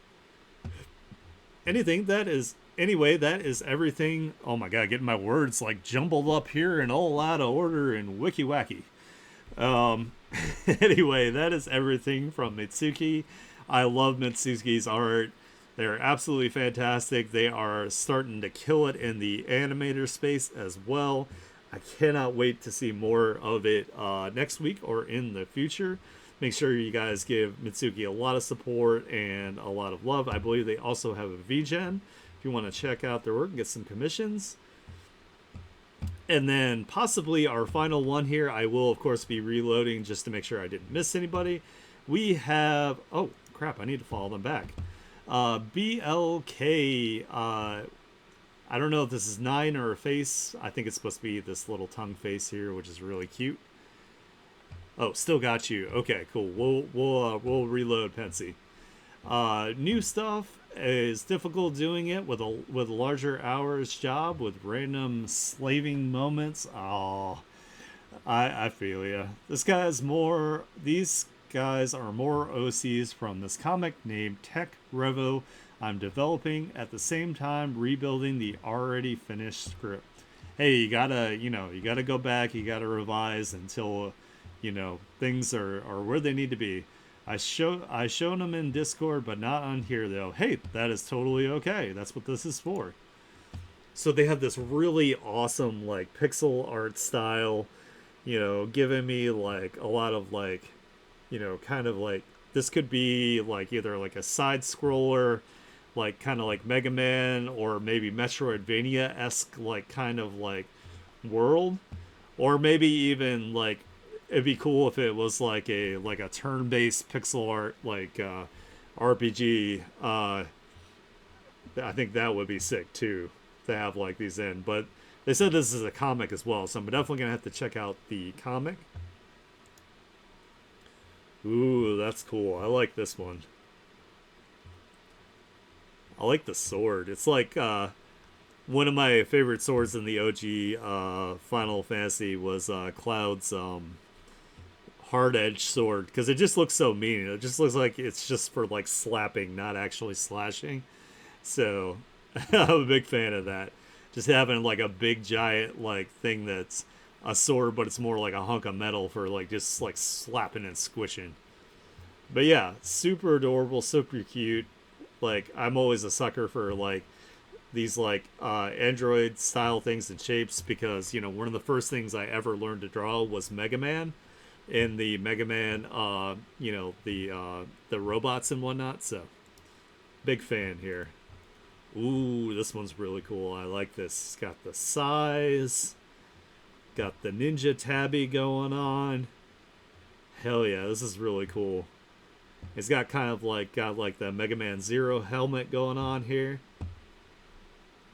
Speaker 1: Anything that is Anyway, that is everything. Oh my god, getting my words like jumbled up here and all out of order and wiki wacky. Um, anyway, that is everything from Mitsuki. I love Mitsuki's art. They're absolutely fantastic. They are starting to kill it in the animator space as well. I cannot wait to see more of it next week or in the future. Make sure you guys give Mitsuki a lot of support and a lot of love. I believe they also have a VGen if you want to check out their work and get some commissions. And then possibly our final one here, I will of course be reloading just to make sure I didn't miss anybody. We have, oh crap, I need to follow them back. BLK, I don't know if this is 9 or a face. I think it's supposed to be this little tongue face here, which is really cute. Oh, still got you. Okay, cool. We'll reload Pensy. New stuff is difficult doing it with a larger hours job with random slaving moments. Oh, I feel ya. These guys are more OCs from this comic named Tech Revo. I'm developing at the same time rebuilding the already finished script. Hey, you gotta go back. You gotta revise until things are where they need to be. I shown them in Discord, but not on here though. Hey, that is totally okay. That's what this is for. So they have this really awesome like pixel art style, giving me like a lot of like, kind of like this could be like either like a side scroller, like kind of like Mega Man or maybe Metroidvania esque like kind of like world, or maybe even like it'd be cool if it was like a turn-based pixel art like RPG. I think that would be sick too to have like these in. But they said this is a comic as well, so I'm definitely gonna have to check out the comic. Ooh, that's cool. I like this one. I like the sword. It's like one of my favorite swords in the OG Final Fantasy was Cloud's hard edge sword because it just looks so mean. It just looks like it's just for like slapping, not actually slashing. So I'm a big fan of that. Just having like a big giant like thing that's a sword, but it's more like a hunk of metal for like just like slapping and squishing. But yeah, super adorable, super cute. Like I'm always a sucker for like these like Android style things and shapes because one of the first things I ever learned to draw was Mega Man in the Mega Man, the robots and whatnot. So big fan here. Ooh, this one's really cool. I like this. It's got the size, got the ninja tabby going on. Hell yeah, this is really cool. It's got kind of like the Mega Man Zero helmet going on here.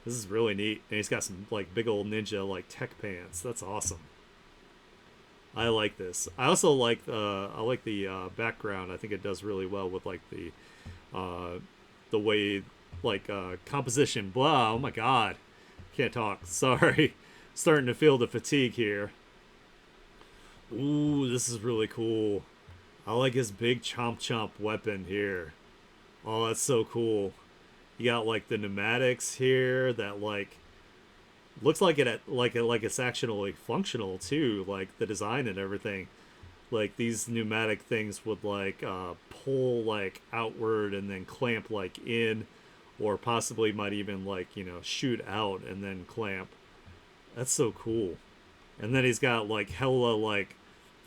Speaker 1: This is really neat. And he's got some like big old ninja like tech pants. That's awesome. I like this. I also like the background. I think it does really well with like the way like composition. Blah. Oh my god, can't talk. Sorry, starting to feel the fatigue here. Ooh, this is really cool. I like his big chomp chomp weapon here. Oh, that's so cool. You got like the pneumatics here that like looks like like it's actually functional too, like the design and everything. Like these pneumatic things would like pull like outward and then clamp like in, or possibly might even like shoot out and then clamp. That's so cool. And then he's got like hella like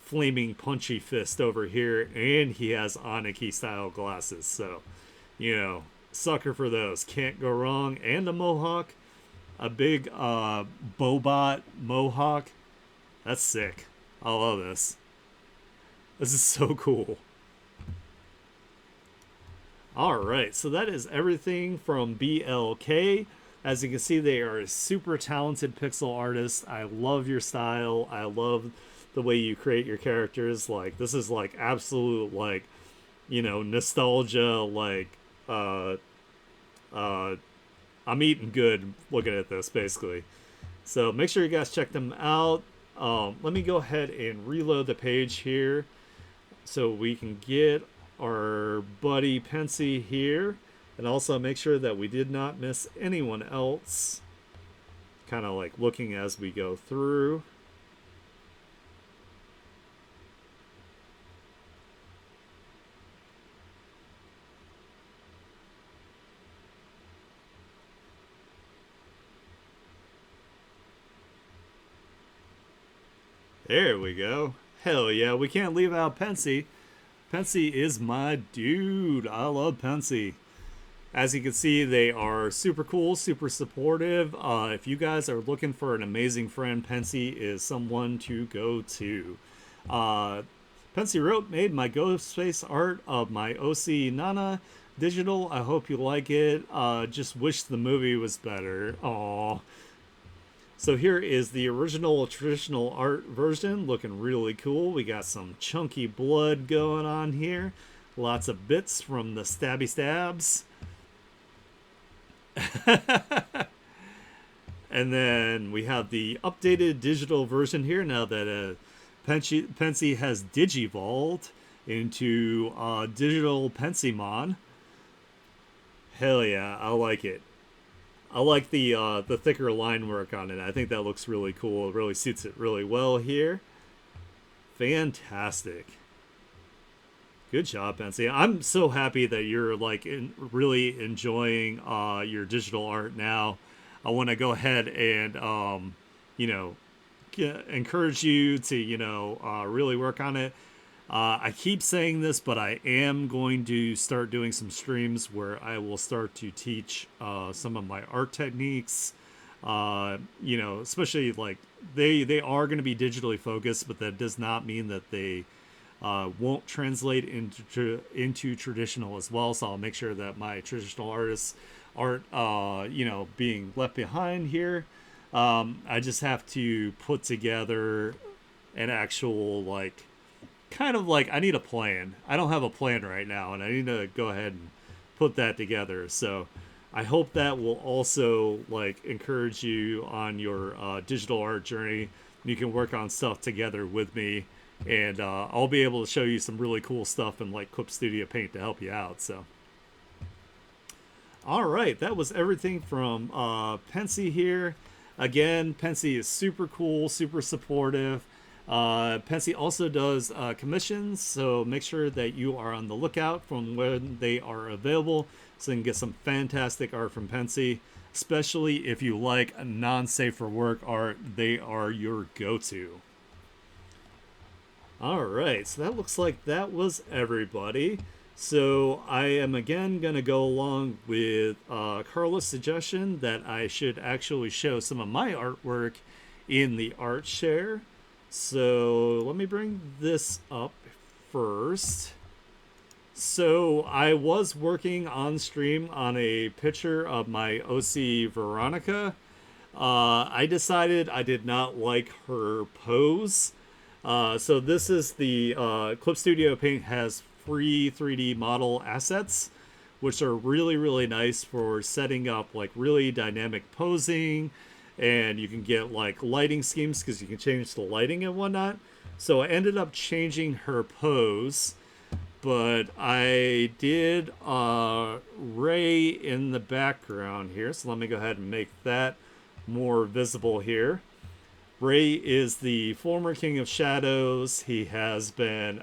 Speaker 1: flaming punchy fist over here, and he has Aniki style glasses. So, sucker for those. Can't go wrong. And a mohawk, a big Bobot mohawk. That's sick. I love this. This is so cool. All right, so that is everything from BLK. As you can see, they are a super talented pixel artist. I love your style. I love the way you create your characters. Like this is like absolute like nostalgia. Like I'm eating good looking at this basically. So make sure you guys check them out. Let me go ahead and reload the page here so we can get our buddy Pensy here. And also make sure that we did not miss anyone else. Kind of like looking as we go through. There we go. Hell yeah, we can't leave out Pensy. Pensy is my dude. I love Pensy. As you can see, they are super cool, super supportive. If you guys are looking for an amazing friend, Pensy is someone to go to. Uh, Pensy wrote, made my Ghostface art of my OC Nana digital. I hope you like it. Just wish the movie was better. Aww. So here is the original traditional art version, looking really cool. We got some chunky blood going on here. Lots of bits from the stabby stabs. And then we have the updated digital version here now that Pensy has digivolved into digital Pensymon. Hell yeah, I like it. I like the thicker line work on it. I think that looks really cool. It really suits it really well here. Fantastic. Good job, Pensy. I'm so happy that you're like really enjoying your digital art now. I want to go ahead and you know encourage you to really work on it. I keep saying this, but I am going to start doing some streams where I will start to teach some of my art techniques. Especially like they are going to be digitally focused, but that does not mean that they won't translate into traditional as well. So I'll make sure that my traditional artists aren't being left behind here. I just have to put together an actual like kind of like I need a plan. I don't have a plan right now, and I need to go ahead and put that together. So I hope that will also like encourage you on your digital art journey. You can work on stuff together with me, and I'll be able to show you some really cool stuff in like Clip Studio Paint to help you out. So, all right, that was everything from Pensy here. Again, Pensy is super cool, super supportive. Pensy also does commissions, so make sure that you are on the lookout from when they are available so you can get some fantastic art from Pensy. Especially if you like non-safe for work art, they are your go-to. All right, so that looks like that was everybody. So I am again going to go along with Carla's suggestion that I should actually show some of my artwork in the art share. So let me bring this up first. So I was working on stream on a picture of my OC Veronica. I decided I did not like her pose. So this is the Clip Studio Paint has free 3D model assets, which are really, really nice for setting up like really dynamic posing. And you can get like lighting schemes because you can change the lighting and whatnot. So I ended up changing her pose, but I did Ray in the background here. So let me go ahead and make that more visible here. Ray is the former King of Shadows. He has been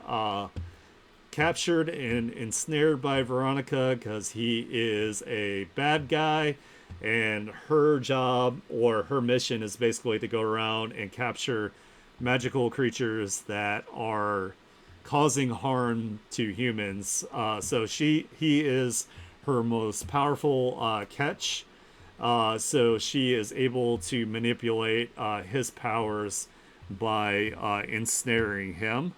Speaker 1: captured and ensnared by Veronica because he is a bad guy, and her job or her mission is basically to go around and capture magical creatures that are causing harm to humans. So he is her most powerful catch. So she is able to manipulate his powers by ensnaring him.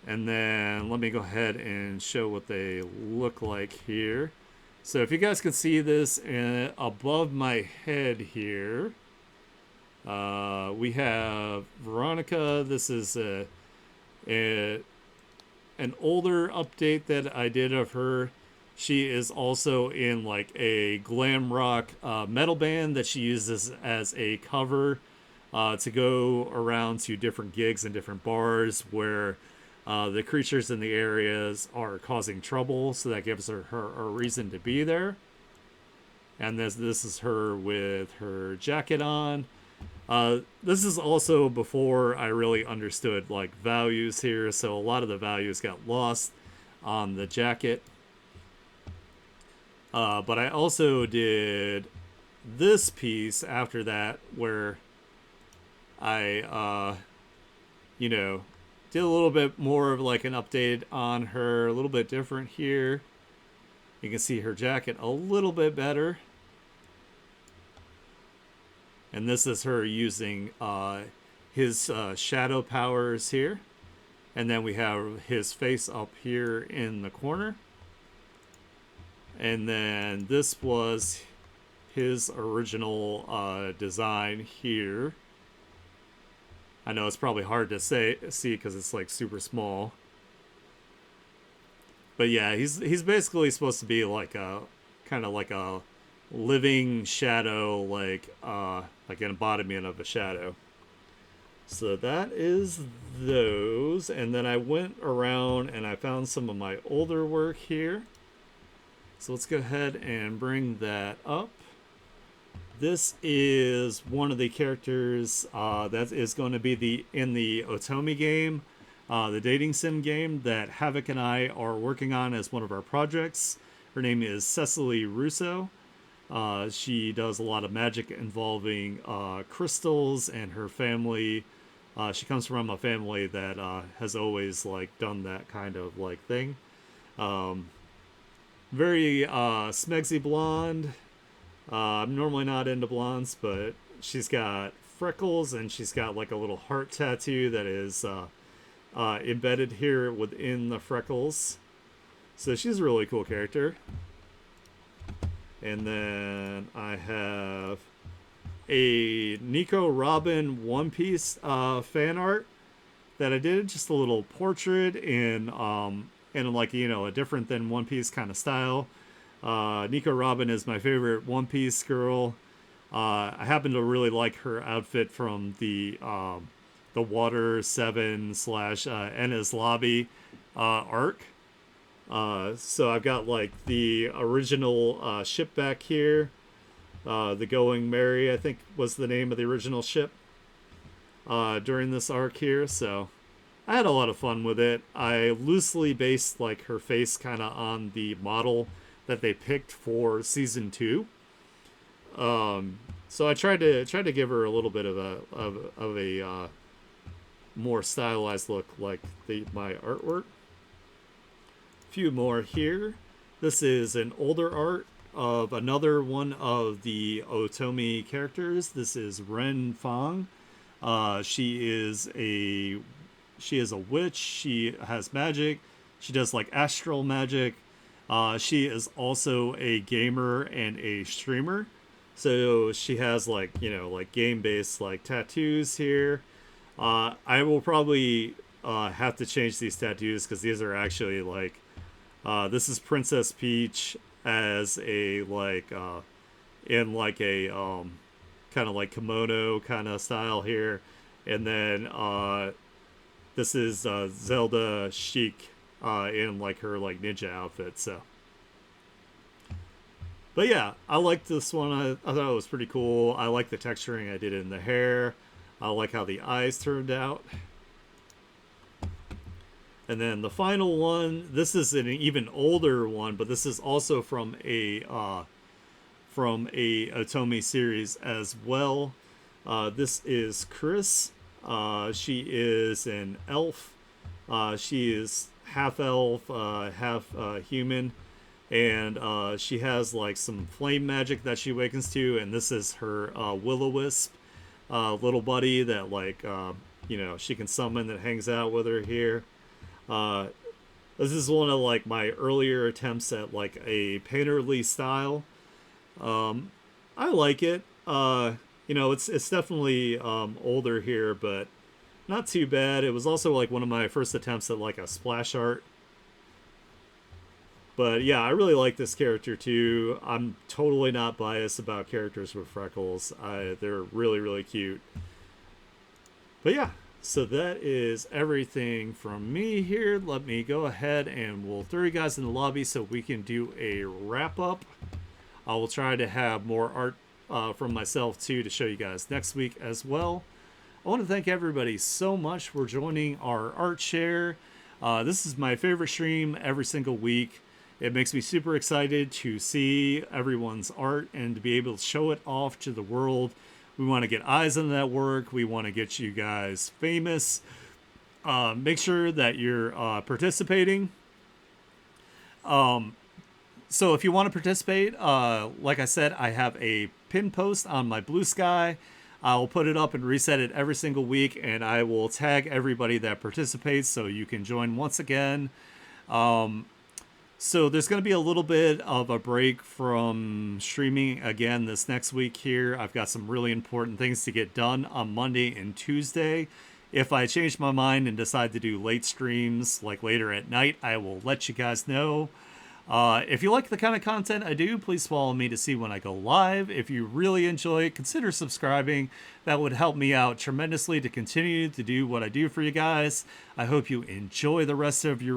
Speaker 1: And then let me go ahead and show what they look like here. So if you guys can see this above my head here, we have Veronica. This is an older update that I did of her. She is also in like a glam rock metal band that she uses as a cover to go around to different gigs and different bars where The creatures in the areas are causing trouble, so that gives her a reason to be there. And this is her with her jacket on. This is also before I really understood like values here, so a lot of the values got lost on the jacket. But I also did this piece after that where I, you know, did a little bit more of like an update on her, a little bit different here. You can see her jacket a little bit better. And this is her using his shadow powers here. And then we have his face up here in the corner. And then this was his original design here. I know it's probably hard to see because it's like super small. But yeah, he's basically supposed to be like a kind of like a living shadow, like an embodiment of a shadow. So that is those, and then I went around and I found some of my older work here. So let's go ahead and bring that up. This is one of the characters that is going to be in the Otomi game, the dating sim game that Havoc and I are working on as one of our projects. Her name is Cecily Russo. She does a lot of magic involving crystals, and her family. She comes from a family that has always like done that kind of like thing. Very smegsy blonde. I'm normally not into blondes, but she's got freckles and she's got like a little heart tattoo that is embedded here within the freckles. So she's a really cool character. And then I have a Nico Robin One Piece fan art that I did, just a little portrait in like, you know, a different than One Piece kind of style. Nico Robin is my favorite One Piece girl. I happen to really like her outfit from the Water 7 / Ennis Lobby arc. So I've got like the original ship back here. The Going Merry, I think, was the name of the original ship during this arc here. So I had a lot of fun with it. I loosely based like her face kind of on the model that they picked for season 2. So I tried to give her a little bit of a more stylized look like my artwork. A few more here. This is an older art of another one of the Otomi characters. This is Ren Fang. She is a witch. She has magic. She does like astral magic. She is also a gamer and a streamer. So she has like, you know, like game-based like tattoos here. I will probably have to change these tattoos because these are actually like this is Princess Peach as a like in like a kind of like kimono kind of style here, and then this is Zelda Sheik in like her like ninja outfit. So, but yeah, I liked this one. I thought it was pretty cool. I like the texturing I did in the hair. I like how the eyes turned out. And then the final one, this is an even older one, but this is also from a Otomi series as well. This is Chris. She is an elf. She is half elf, half human, and she has like some flame magic that she awakens to. And this is her Will-O-Wisp little buddy that like you know, she can summon, that hangs out with her here. This is one of like my earlier attempts at like a painterly style. I like it. You know, it's definitely older here, but not too bad. It was also like one of my first attempts at like a splash art. But yeah, I really like this character too. I'm totally not biased about characters with freckles. They're really, really cute. But yeah, So that is everything from me here. Let me go ahead and we'll throw you guys in the lobby so we can do a wrap up. I will try to have more art from myself too to show you guys next week as well. I want to thank everybody so much for joining our art share. This is my favorite stream every single week. It makes me super excited to see everyone's art and to be able to show it off to the world. We want to get eyes on that work. We want to get you guys famous. Make sure that you're participating. So if you want to participate, like I said, I have a pin post on my Blue Sky. I'll put it up and reset it every single week, and I will tag everybody that participates so you can join once again. So there's going to be a little bit of a break from streaming again this next week here. I've got some really important things to get done on Monday and Tuesday. If I change my mind and decide to do late streams, like later at night, I will let you guys know. If you like the kind of content I do, please follow me to see when I go live. If you really enjoy it, consider subscribing. That would help me out tremendously to continue to do what I do for you guys. I hope you enjoy the rest of your